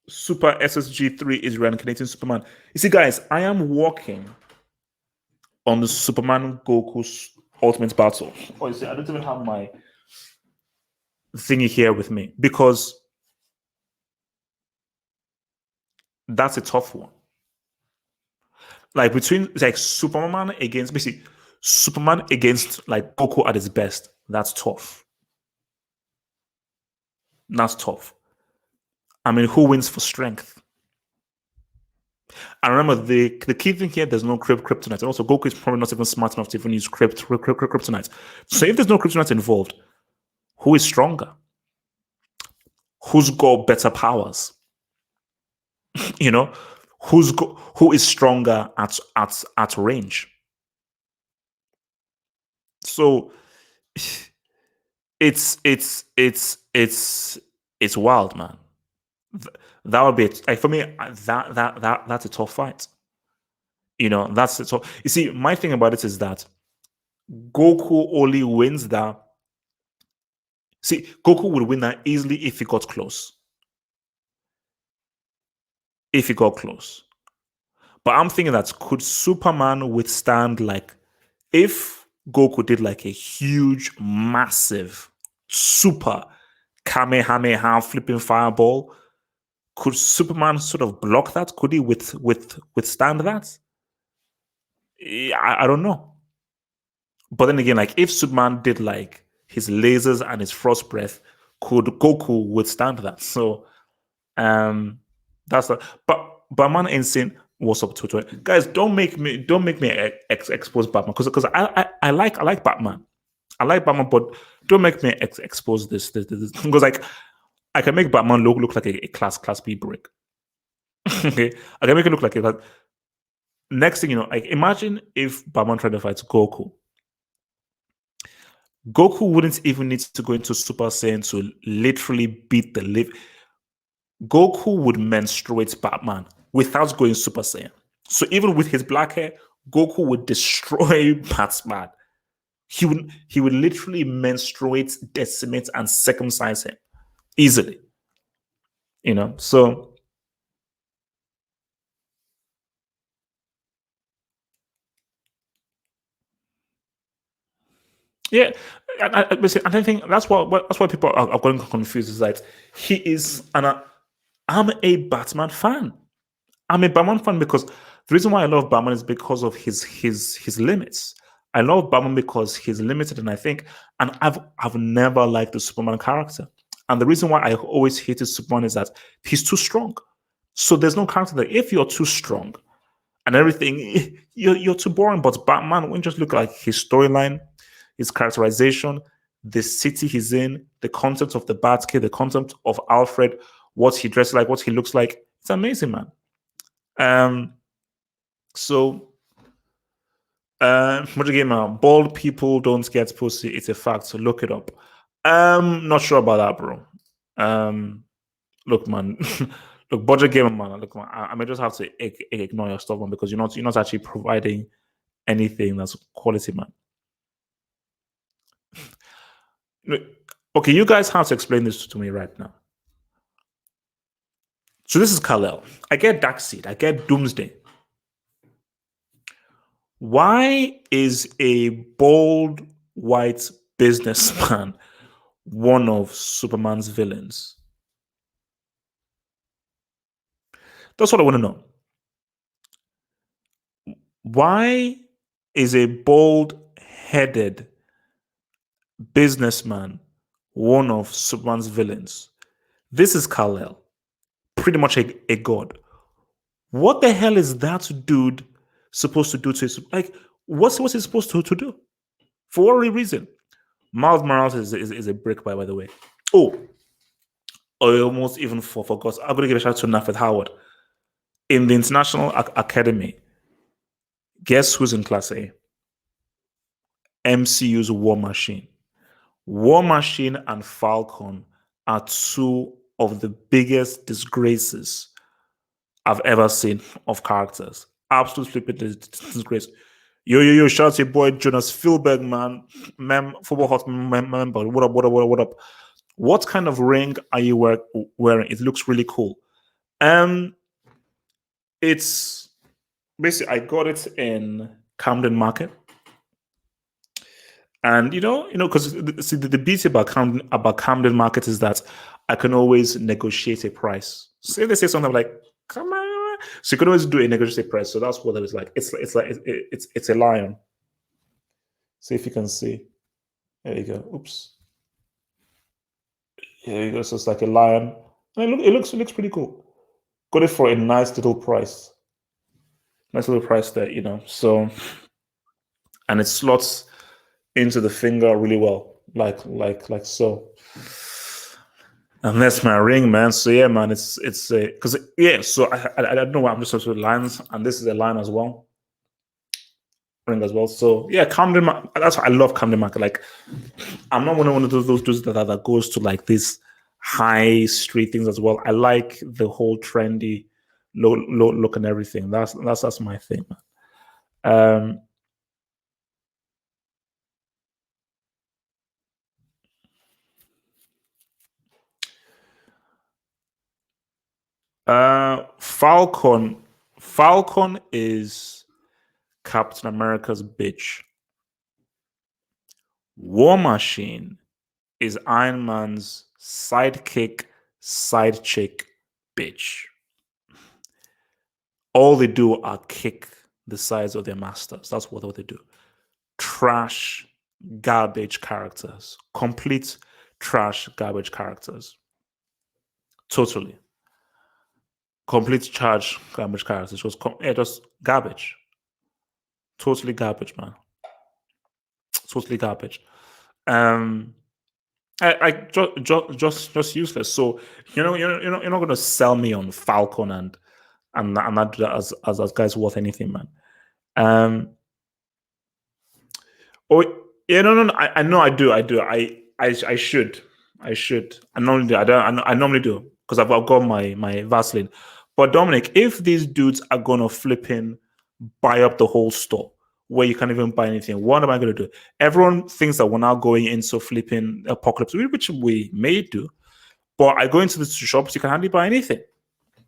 Super SSG3 is reincarnating Superman. You see, guys, I am working on the Superman Goku's Ultimate Battle. Oh, you see, I don't even have my thingy here with me because that's a tough one. Like between like Superman against basically Superman against like Goku at his best, that's tough. That's tough. I mean, who wins for strength? And remember, the key thing here, there's no kryptonite. And also, Goku is probably not even smart enough to even use kryptonite. So if there's no kryptonite involved, who is stronger? Who's got better powers? You know, who is stronger at range? So it's wild, man. That would be like for me. That's a tough fight. You know, that's it. So you see, my thing about it is that Goku only wins that. See, Goku would win that easily if he got close. If he got close. But I'm thinking that could Superman withstand like if Goku did like a huge, massive, super Kamehameha flipping fireball, could Superman sort of block that? Could he withstand that? I don't know. But then again, like if Superman did like his lasers and his frost breath, could Goku withstand that? So that's that. But man insane. What's up, Twitter? Guys, don't make me expose Batman because I like Batman. I like Batman, but don't make me expose this because like I can make Batman look like a class B brick. Okay, I can make it look like a next thing you know, like imagine if Batman tried to fight Goku. Goku wouldn't even need to go into Super Saiyan to literally beat the live. Goku would menstruate Batman without going Super Saiyan. So even with his black hair, Goku would destroy Batman. He would literally menstruate, decimate, and circumcise him easily. So yeah, I think that's why people are going confused. Is that he is, and I'm a Batman fan. I'm a Batman fan because the reason why I love Batman is because of his limits. I love Batman because he's limited, and I've never liked the Superman character. And the reason why I always hated Superman is that he's too strong. So there's no character that if you're too strong and everything, you're too boring. But Batman, when you just look like his storyline, his characterization, the city he's in, the concept of the Batcave, the concept of Alfred, what he dresses like, what he looks like, it's amazing, man. Um, so Mojo Gamer, bald people don't get pussy. It's a fact. So look it up. Not sure about that, bro. Look, man. Look, budget gamer, man. Look, man. I may just have to ignore your stuff, man, because you're not actually providing anything that's quality, man. Okay, you guys have to explain this to me right now. So this is Kal-El. I get Darkseid. I get Doomsday. Why is a bold white businessman one of Superman's villains? That's what I want to know. Why is a bold headed businessman one of Superman's villains? This is Kal-El, pretty much a god. What the hell is that dude supposed to do to his, like, what's he supposed to do? For what reason? Miles Morales is a brick by the way. Oh, I almost even forgot. I'm gonna give a shout out to Nafet Howard. In the International Academy, guess who's in class A? MCU's War Machine. War Machine and Falcon are two of the biggest disgraces I've ever seen of characters. Absolutely disgrace. Yo, shout out to your boy Jonas Philberg, man. Football Hot member. What up? What kind of ring are you wearing? It looks really cool. It's basically I got it in Camden Market. And because see the beauty about Camden Market is that I can always negotiate a price. So if they say something like, "Come on," so you can always do a negotiated price. So that's what it is like. It's a lion. See if you can see. There you go. Oops. There you go. So it's like a lion. And it looks pretty cool. Got it for a nice little price. Nice little price there, So, and it slots into the finger really well, like so. And that's my ring, man. So yeah, man, it's because yeah. So I don't know why I'm just sort of lines, and this is a line as well, ring as well. So yeah, Camden. That's why I love Camden Market. Like, I'm not one of those dudes that goes to like these high street things as well. I like the whole trendy look and everything. That's my thing, man. Falcon is Captain America's bitch. War Machine is Iron Man's sidekick, side chick, bitch. All they do are kick the sides of their masters. That's what they do. Trash, garbage characters. Complete trash, garbage characters. Totally. Complete charge, garbage characters. Just garbage. Totally garbage, man. Totally garbage. Um, I just useless. So you're not going to sell me on Falcon and not do that as guys worth anything, man. Oh yeah, no. I know I do. I should. I normally do. I don't. I normally do because I've got my Vaseline. But Dominic, if these dudes are gonna flip in, buy up the whole store where you can't even buy anything, what am I gonna do? Everyone thinks that we're now going into flipping apocalypse, which we may do. But I go into the shops, you can hardly buy anything.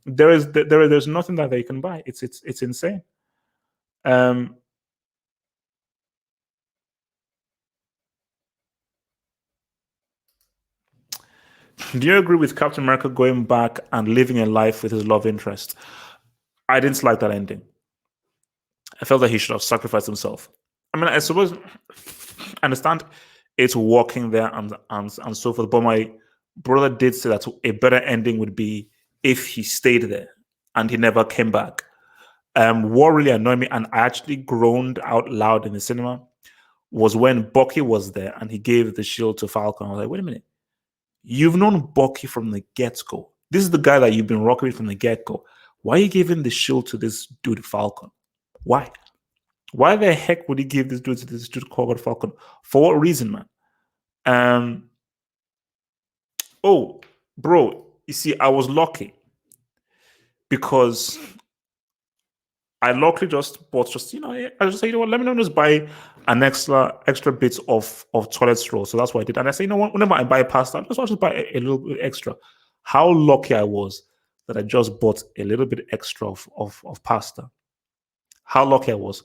There's nothing that they can buy. It's insane. Um, Do you agree with Captain America going back and living a life with his love interest? I didn't like that ending. I felt that he should have sacrificed himself. I mean, I suppose I understand it's walking there and so forth, but my brother did say that a better ending would be if he stayed there and he never came back. What really annoyed me, and I actually groaned out loud in the cinema, was when Bucky was there and he gave the shield to Falcon. I was like, wait a minute. You've known Bucky from the get-go. This is the guy that you've been rocking with from the get-go. Why are you giving the shield to this dude Falcon? Why? Why the heck would he give this dude to this dude called Falcon? For what reason, man? Oh, bro, you see, I was lucky because I luckily just bought I just say, what, let me just buy an extra bit of toilet roll. So that's what I did. And I say, what, whenever I buy pasta, I'll just buy a little bit extra. How lucky I was that I just bought a little bit extra of pasta. How lucky I was.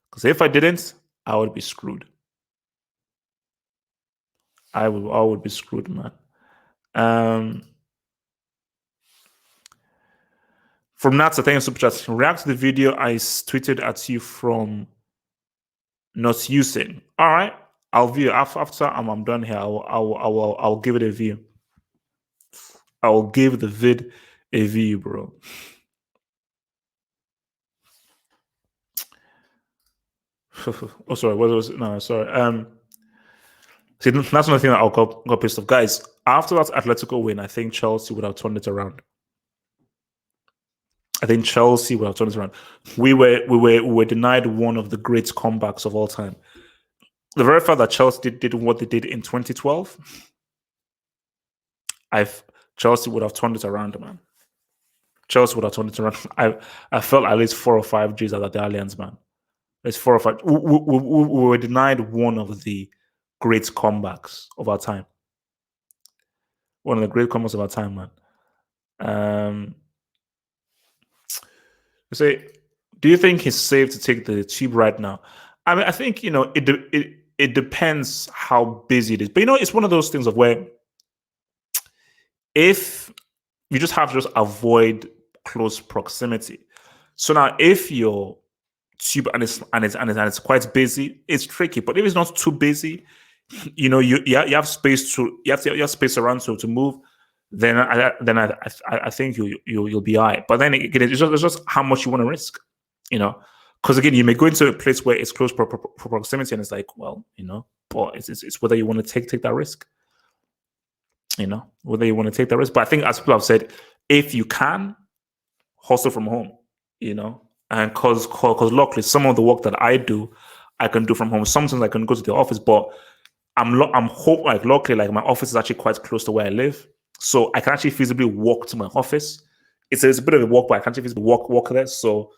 Because if I didn't, I would be screwed. I would be screwed, man. From Nats, thank you super chat. React to the video I tweeted at you from not using. All right, I'll view after I'm done here. I'll give it a view. I'll give the vid a view, bro. Oh, sorry. What was it? No, sorry. See, that's another thing that I'll got pissed off, guys. After that Atletico win, I think Chelsea would have turned it around. I think Chelsea would have turned it around. We were denied one of the great comebacks of all time. The very fact that Chelsea did what they did in 2012, Chelsea would have turned it around, man. Chelsea would have turned it around. I felt at least 4 or 5 Gs out of the Allianz, man. It's 4 or 5. We were denied one of the great comebacks of our time. One of the great comebacks of our time, man. Say, do you think it's safe to take the tube right now? I mean, I think it depends how busy it is, but it's one of those things of where if you just have to just avoid close proximity. So now, if your tube and it's quite busy, it's tricky. But if it's not too busy, you have space to you have space around to move. Then I think you'll be all right. But then again, it's just how much you want to risk, because again, you may go into a place where it's close for proximity, and it's like, well, but it's whether you want to take that risk, whether you want to take that risk. But I think, as people have said, if you can, hustle from home, and because luckily some of the work that I do, I can do from home. Sometimes I can go to the office, but I'm luckily, like, my office is actually quite close to where I live. So I can actually feasibly walk to my office. It's a bit of a walk, but I can actually feasibly walk there. So,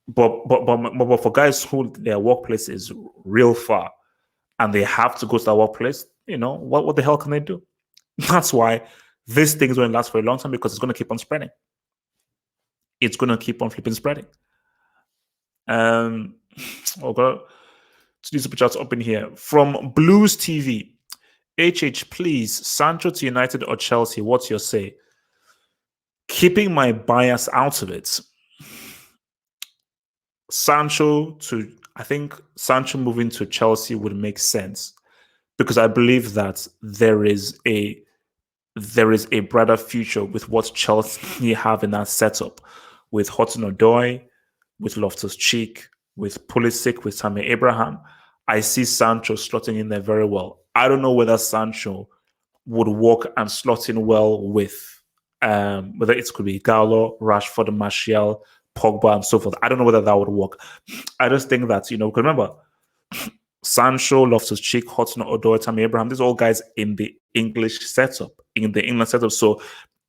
but for guys who their workplace is real far and they have to go to that workplace, what the hell can they do? That's why this thing is going to last for a long time, because it's going to keep on spreading. It's going to keep on flipping spreading. Okay, to do super chats up in here from Blues TV. HH, please, Sancho to United or Chelsea? What's your say? Keeping my bias out of it, I think Sancho moving to Chelsea would make sense, because I believe that there is a brighter future with what Chelsea have in that setup, with Hudson-Odoi, with Loftus-Cheek, with Pulisic, with Tammy Abraham. I see Sancho slotting in there very well. I don't know whether Sancho would work and slot in well with whether it could be Gallo, Rashford, Martial, Pogba, and so forth. I don't know whether that would work. I just think that, because remember, Sancho, Loftus-Cheek, Hudson-Odoi, Tammy Abraham, these are all guys in the English setup, in the England setup. So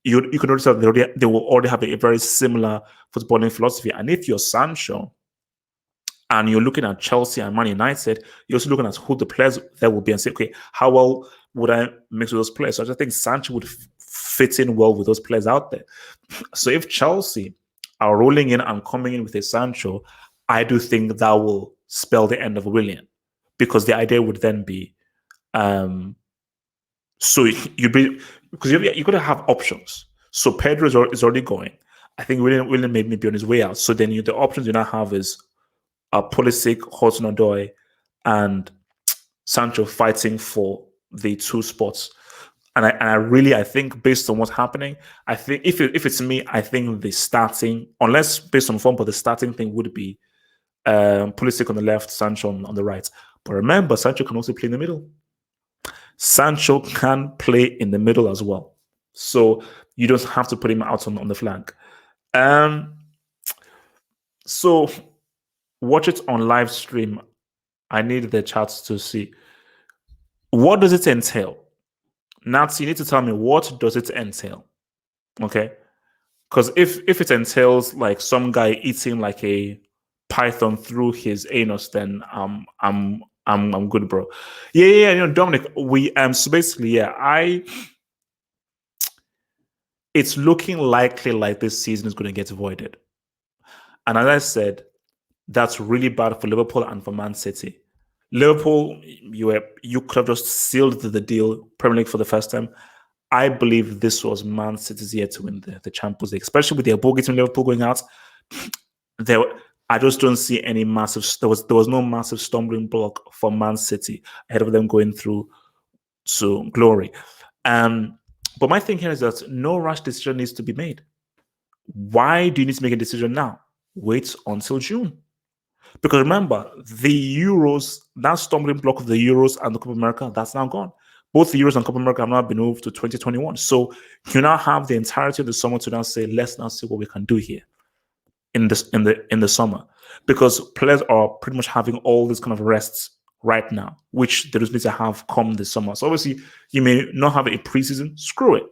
you can notice that they will already have a very similar footballing philosophy. And if you're Sancho and you're looking at Chelsea and Man United, you're also looking at who the players there will be and say, okay, how well would I mix with those players? So I just think Sancho would fit in well with those players out there. So if Chelsea are rolling in and coming in with a Sancho, I do think that will spell the end of Willian, because the idea would then be, so you'd be, because you're going to have options. So Pedro is already going. I think Willian may be on his way out. So then the options you now have is Pulisic, Hudson-Odoi, and Sancho fighting for the two spots. And I think based on what's happening, I think if it's me, I think the starting, unless based on form, but the starting thing would be Pulisic on the left, Sancho on the right. But remember, Sancho can also play in the middle. Sancho can play in the middle as well. So you don't have to put him out on the flank. So watch it on live stream. I need the chats to see. What does it entail? Nats, you need to tell me, what does it entail? Okay? Because if it entails like some guy eating like a python through his anus, then I'm good, bro. Yeah. Dominic, so basically, it's looking likely like this season is going to get voided. And as I said, that's really bad for Liverpool and for Man City. Liverpool, you could have just sealed the deal, Premier League for the first time. I believe this was Man City's year to win the Champions League, especially with their ball getting Liverpool going out. I just don't see any massive. There was no massive stumbling block for Man City ahead of them going through to glory. But my thinking is that no rash decision needs to be made. Why do you need to make a decision now? Wait until June. Because remember, the Euros, that stumbling block of the Euros and the Copa America, that's now gone. Both the Euros and Copa America have now been moved to 2021. So you now have the entirety of the summer to now say, let's now see what we can do here in the summer. Because players are pretty much having all these kind of rests right now, which they just need to have come this summer. So obviously, you may not have a preseason, screw it.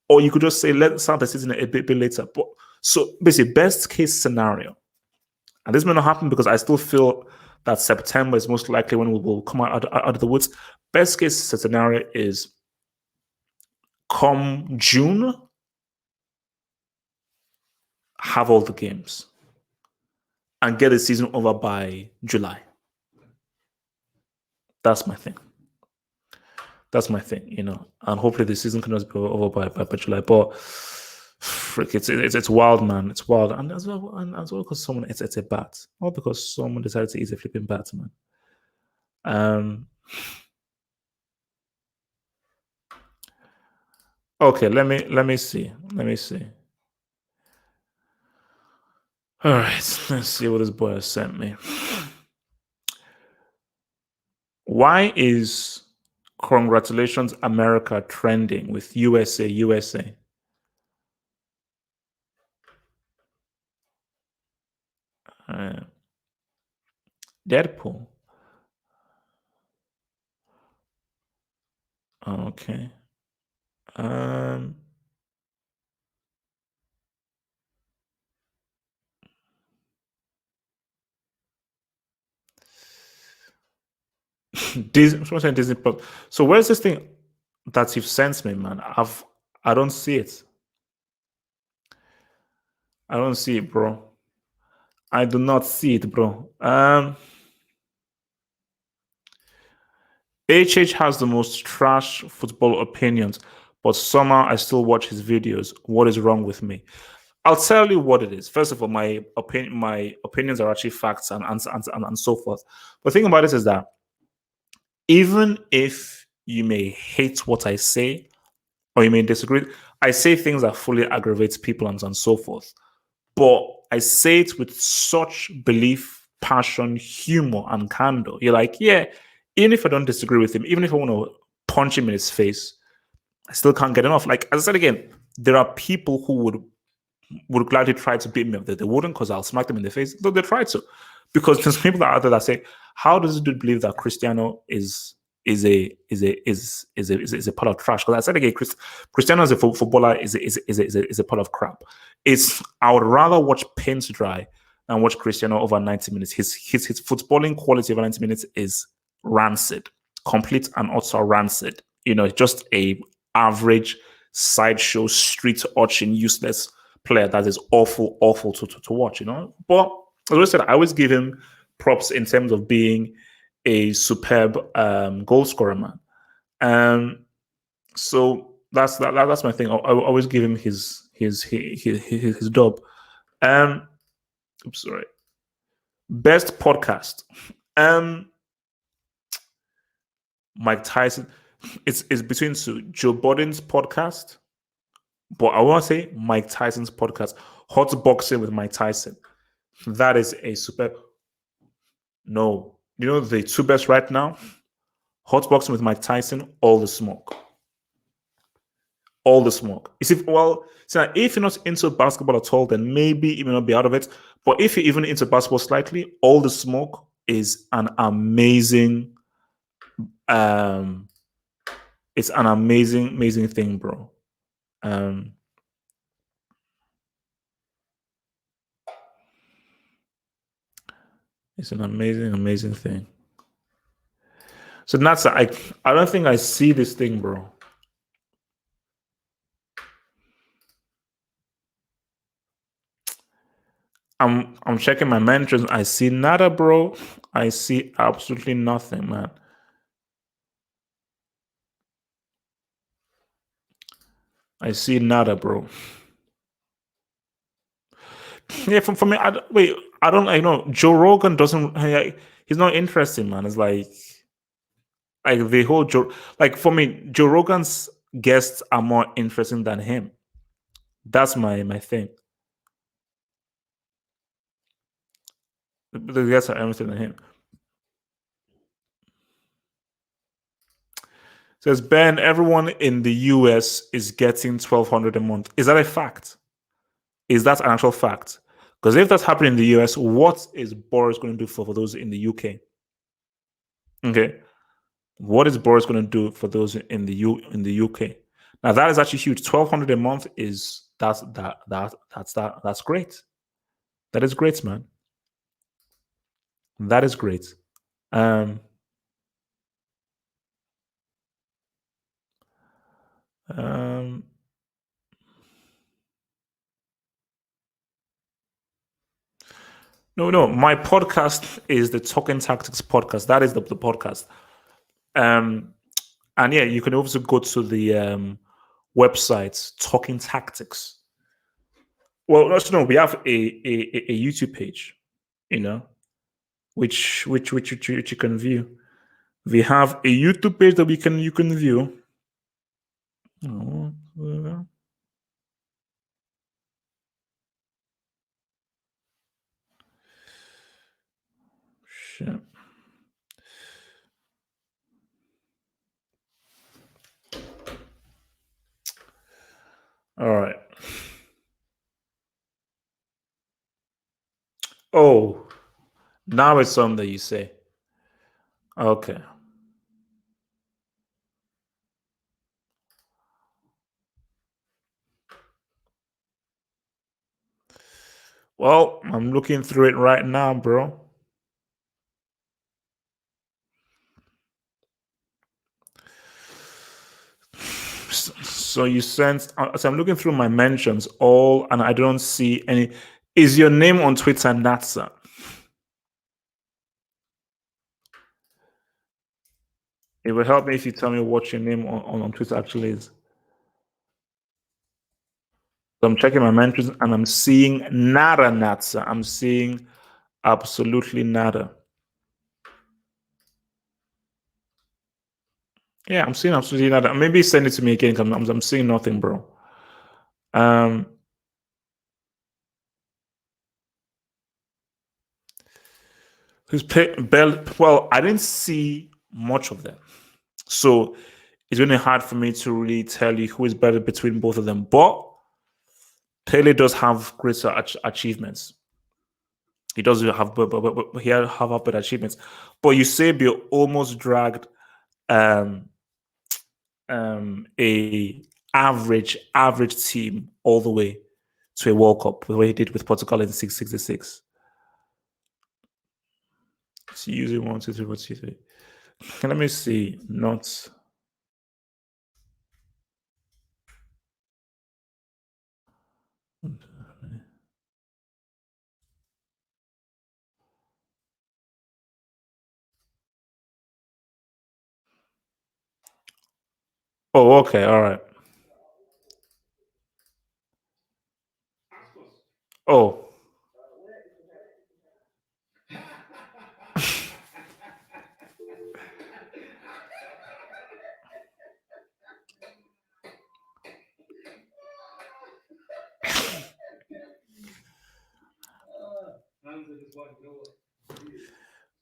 Or you could just say, let's start the season a bit later. But so basically, best case scenario, and this may not happen because I still feel that September is most likely when we will come out of the woods. Best case scenario is come June, have all the games and get the season over by July. That's my thing. And hopefully the season can just be over by July. But frick, it's wild, man. It's wild, and as well because someone it's a bat, or because someone decided to eat a flipping bat, man. Okay, let me see. All right, let's see what this boy has sent me. Why is Congratulations America trending with USA? Deadpool. Okay. Disney Plus. So where's this thing that you've sent me, man? I don't see it. I don't see it, bro. I do not see it, bro. HH has the most trash football opinions, but somehow I still watch his videos. What is wrong with me? I'll tell you what it is. First of all, my opinions are actually facts and so forth. But the thing about it is that even if you may hate what I say or you may disagree, I say things that fully aggravate people and so forth. But I say it with such belief, passion, humor, and candor. You're like, yeah, even if I don't disagree with him, even if I want to punch him in his face. I still can't get enough. Like as I said again, there are people who would gladly try to beat me up. They wouldn't, because I'll smack them in the face. Though they try to, because there's people out there that say, "How does this dude believe that Cristiano is a pot of trash?" Because I said again, Cristiano as a footballer is a pot of crap. I would rather watch paint dry than watch Cristiano over 90 minutes. His footballing quality over 90 minutes is rancid, complete and utter rancid. Just a average sideshow street urchin, useless player that is awful, awful to watch. But as I said, I always give him props in terms of being a superb goal scorer, man. So that's my thing. I always give him his dub. Oops, sorry. Best podcast. Mike Tyson. It's between two. Joe Budden's podcast, but I want to say Mike Tyson's podcast, Hot Boxing with Mike Tyson. That is a super. No, the two best right now. Hot Boxing with Mike Tyson. All the smoke. All the smoke. If you're not into basketball at all, then maybe you may not be out of it. But if you're even into basketball slightly, All the Smoke is an amazing. It's an amazing thing, bro. It's an amazing thing. So that's I don't think I see this thing, bro. I'm checking my mentions. I see nada, bro. I see absolutely nothing, man. I see nada, bro. Yeah, for me, I know Joe Rogan doesn't. He's not interesting, man. It's like the whole Joe. Like for me, Joe Rogan's guests are more interesting than him. That's my thing. The guests are interesting than him. Says Ben, everyone in the US is getting $1,200 a month. Is that a fact? Is that an actual fact? Because if that's happening in the US, what is Boris going to do for those in the UK? Okay, what is Boris going to do for those in the UK? Now that is actually huge. $1,200 a month that's great. That is great, man. That is great. No. My podcast is the Talking Tactics podcast. That is the podcast. And yeah, you can also go to the website Talking Tactics. Well, no, we have a YouTube page, which you can view. We have a YouTube page that you can view. Oh, shit. All right. Oh, now it's something that you say. Okay. Well, I'm looking through it right now, bro. So you sent. So I'm looking through my mentions all, and I don't see any. Is your name on Twitter Natsa? It will help me if you tell me what your name on Twitter actually is. So I'm checking my mentions and I'm seeing nada Natsa. I'm seeing absolutely nada. Yeah, I'm seeing absolutely nada. Maybe send it to me again. I'm seeing nothing, bro. Who's Bell? Well, I didn't see much of them. So it's really hard for me to really tell you who is better between both of them. But Pele does have greater achievements. He does have, but he have better achievements. But Eusebio almost dragged um, a average team all the way to a World Cup, the way he did with Portugal in 666. It's using 1, 2, 3, 4, 2, 3. Let me see. Not. Oh, okay, all right. Oh,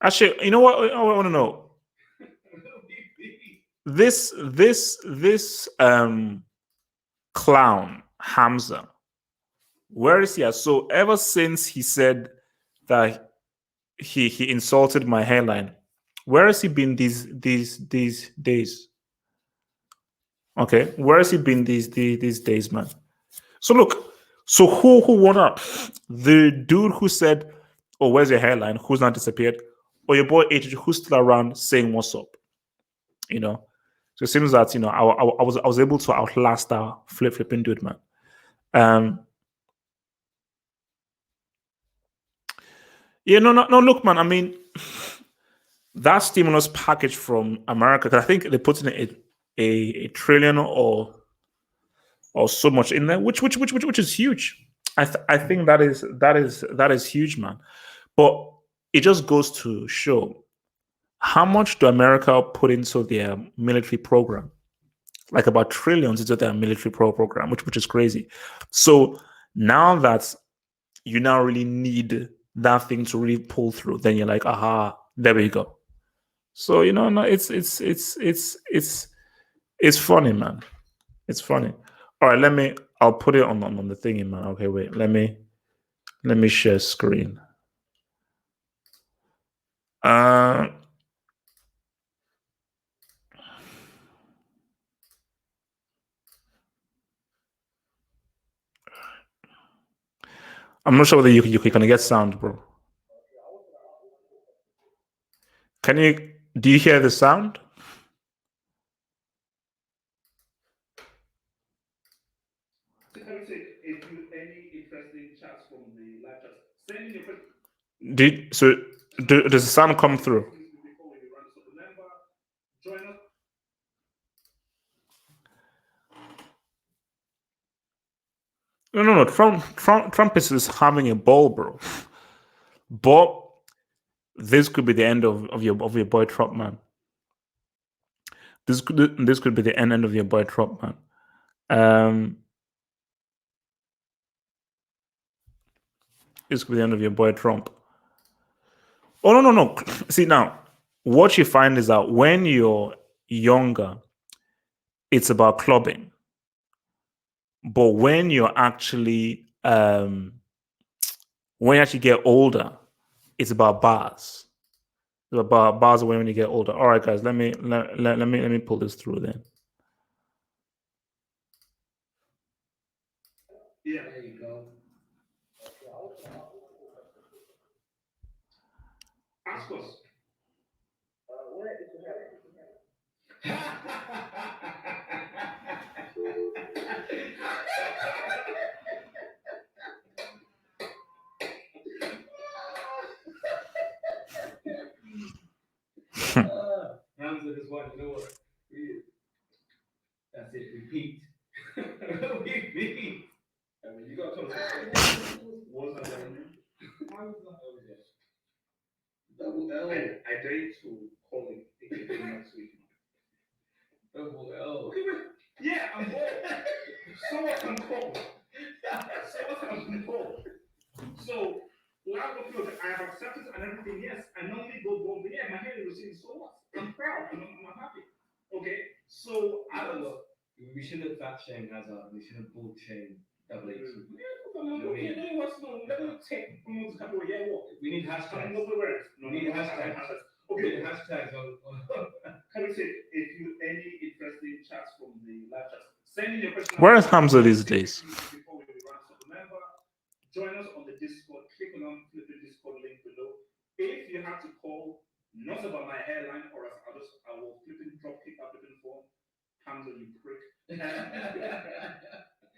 actually, you know what? I want to know this clown Hamza. Where is he at? So ever since he said that he insulted my hairline, where has he been these days? Okay, where has he been these days, man? So look, so who won out? The dude who said, "Oh, where's your hairline?" Who's not disappeared, or your boy H who's still around saying what's up? You know. So it seems that I was able to outlast our flipping dude, man. Um, yeah, no. Look, man. I mean, that stimulus package from America, 'cause I think they put in a trillion or so much in there, which is huge. I think that is huge, man. But it just goes to show how much do America put into their military program? Like about trillions into their military program, which is crazy. So now that you now really need that thing to really pull through, then you're like, aha, there we go. So no, it's funny, man. It's funny. All right, I'll put it on the thingy, man. Okay, wait. Let me share screen. Uh, I'm not sure whether you can get sound, bro. Can you? Do you hear the sound? Does the sound come through? No. Trump is having a ball, bro. But this could be the end of your boy Trump, man. This could be the end of your boy Trump, man. Um, this could be the end of your boy Trump. Oh no. See now, what you find is that when you're younger, it's about clubbing. But when you actually get older, it's about bars. It's about bars when you get older. All right, guys, let me pull this through then. Yeah. There you go. Ask us. Where is the Hamza is one. You know what? That's it. Repeat. Repeat. I mean, you got to what's that down there? How is that over there? Double L. I dare you to call it next week. Double L. Yeah, I'm bold. So what? I'm cold. So what? I'm cold. So, last of you, I have accepted and everything. Yes, I normally go, but yeah, my head is receiving. So what? I'm proud. I'm happy. Okay. So I don't know. We should have fat shame Hazard. We should have bull shame double H. Okay, what's no? Let me take from the couple. Yeah, what? We need hashtags. No, we need hashtags. Okay, hashtags. Can we say if you any interesting chats from the live chat? Send in your question. Where is Hamza these days? Before we run, so remember, join us on the Discord. Click on the Discord link below. If you have to call, not about my hairline, or as others, I will drop kick up flipping phone. Hamza, you prick.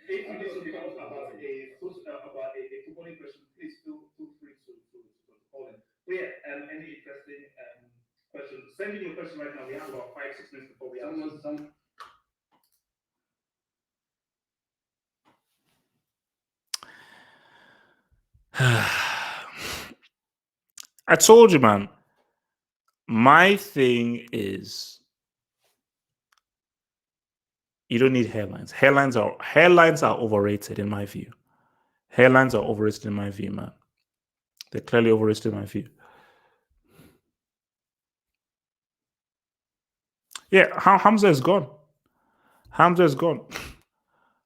If you need to call about a footballing question, please feel free to call in. But yeah, any interesting questions? Send in your question right now. We have about 5-6 minutes before we have some. I told you, man. My thing is, you don't need hairlines. Hairlines are overrated in my view. Hairlines are overrated in my view, man. They're clearly overrated in my view. Yeah, Hamza is gone. Hamza is gone.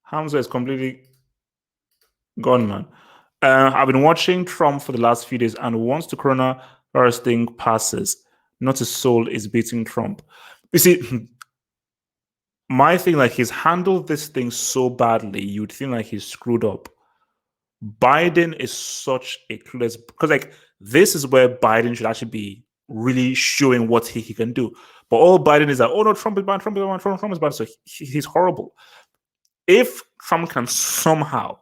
Hamza is completely gone, man. I've been watching Trump for the last few days, and once the coronavirus thing passes, not a soul is beating Trump. You see, my thing, like, he's handled this thing so badly, you'd think like he's screwed up. Biden is such a clueless, because like this is where Biden should actually be really showing what he can do. But all Biden is like, oh no, Trump is bad, Trump is bad, Trump is bad. So he's horrible. If Trump can somehow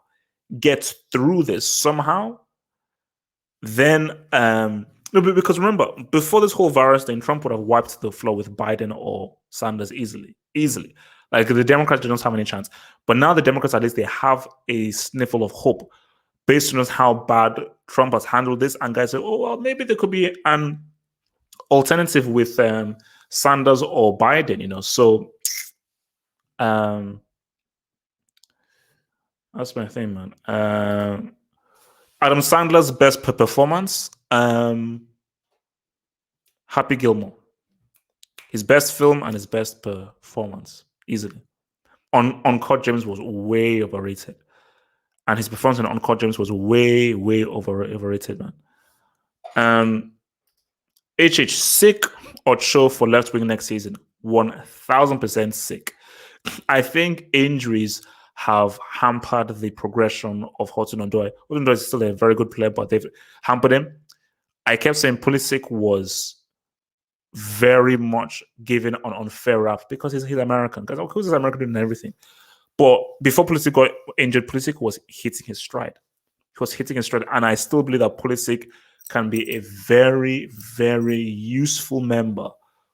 get through this somehow, then no, because remember, before this whole virus thing, Trump would have wiped the floor with Biden or Sanders easily. Like the Democrats don't have any chance. But now the Democrats, at least, they have a sniffle of hope based on how bad Trump has handled this. And guys say, oh well, maybe there could be an alternative with Sanders or Biden, you know. So that's my thing, man. Adam Sandler's best performance, Happy Gilmore. His best film and his best performance, easily. Uncut Gems was way overrated. And his performance in Uncut Gems was way, way overrated, man. HH, sick or show for left wing next season? 1000% sick. I think injuries have hampered the progression of Hudson-Odoi. Hudson-Odoi is still a very good player, but they've hampered him. I kept saying Pulisic was very much given an unfair rap because he's American. Because who's American doing everything? But before Pulisic got injured, Pulisic was hitting his stride. He was hitting his stride, and I still believe that Pulisic can be a very, very useful member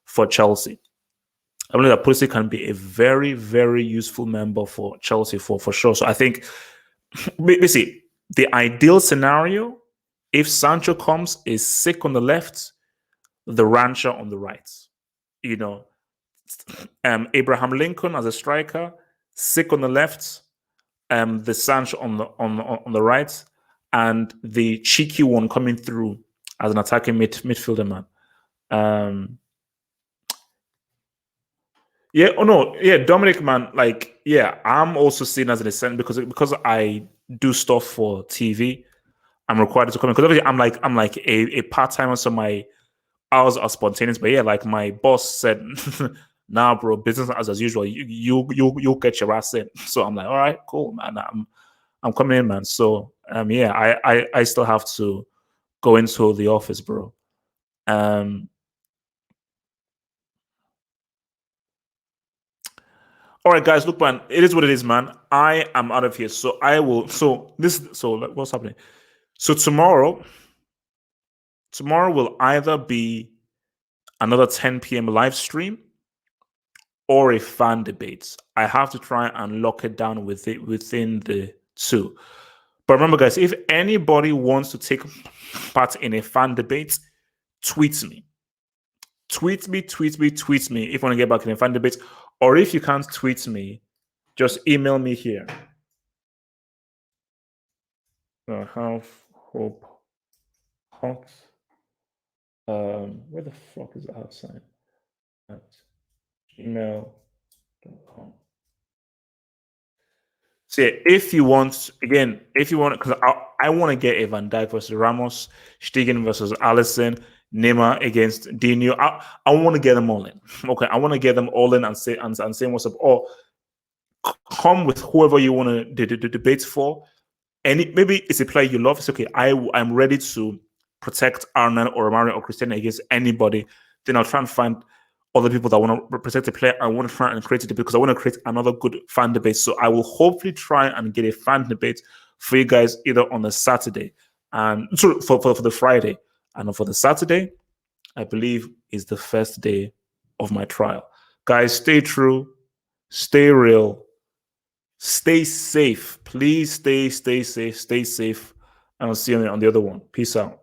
for Chelsea. I believe that Pulisic can be a very, very useful member for Chelsea for sure. So I think, basically, the ideal scenario, if Sancho comes, is sick on the left, the rancher on the right. You know, Abraham Lincoln as a striker, sick on the left, the Sancho on the right, and the cheeky one coming through as an attacking midfielder, man. Yeah, oh no, yeah, Dominic, man, like, yeah, I'm also seen as an ascent because I do stuff for TV. I'm required to come in because obviously I'm like a part timer, so my hours are spontaneous. But yeah, like my boss said, nah, bro, business as usual. You'll get your ass in. So I'm like, all right, cool, man. I'm coming in, man. So yeah, I still have to go into the office, bro. All right, guys, look, man, it is what it is, man. I am out of here. So I will what's happening? So tomorrow will either be another 10 p.m. live stream or a fan debate. I have to try and lock it down within the two. But remember, guys, if anybody wants to take part in a fan debate, tweet me. Tweet me if you want to get back in a fan debate. Or if you can't tweet me, just email me here. Have hope hot. Where the fuck is the outside? At gmail.com. So yeah, if you want, because I want to get a Van Dijk versus Ramos, Stegen versus Alisson, Neymar against Dino. I want to get them all in. Okay, I want to get them all in and say what's up. Or come with whoever you want to debate for. And maybe it's a player you love. It's okay. I'm ready to protect Arnold or Mario or Cristiano against anybody. Then I'll try and find other people that want to protect the player. I want to try and create a debate because I want to create another good fan debate. So I will hopefully try and get a fan debate for you guys either on the Saturday and for the Friday. And for the Saturday, I believe is the first day of my trial. Guys, stay true, stay real, stay safe. Please stay safe, and I'll see you on the other one. Peace out.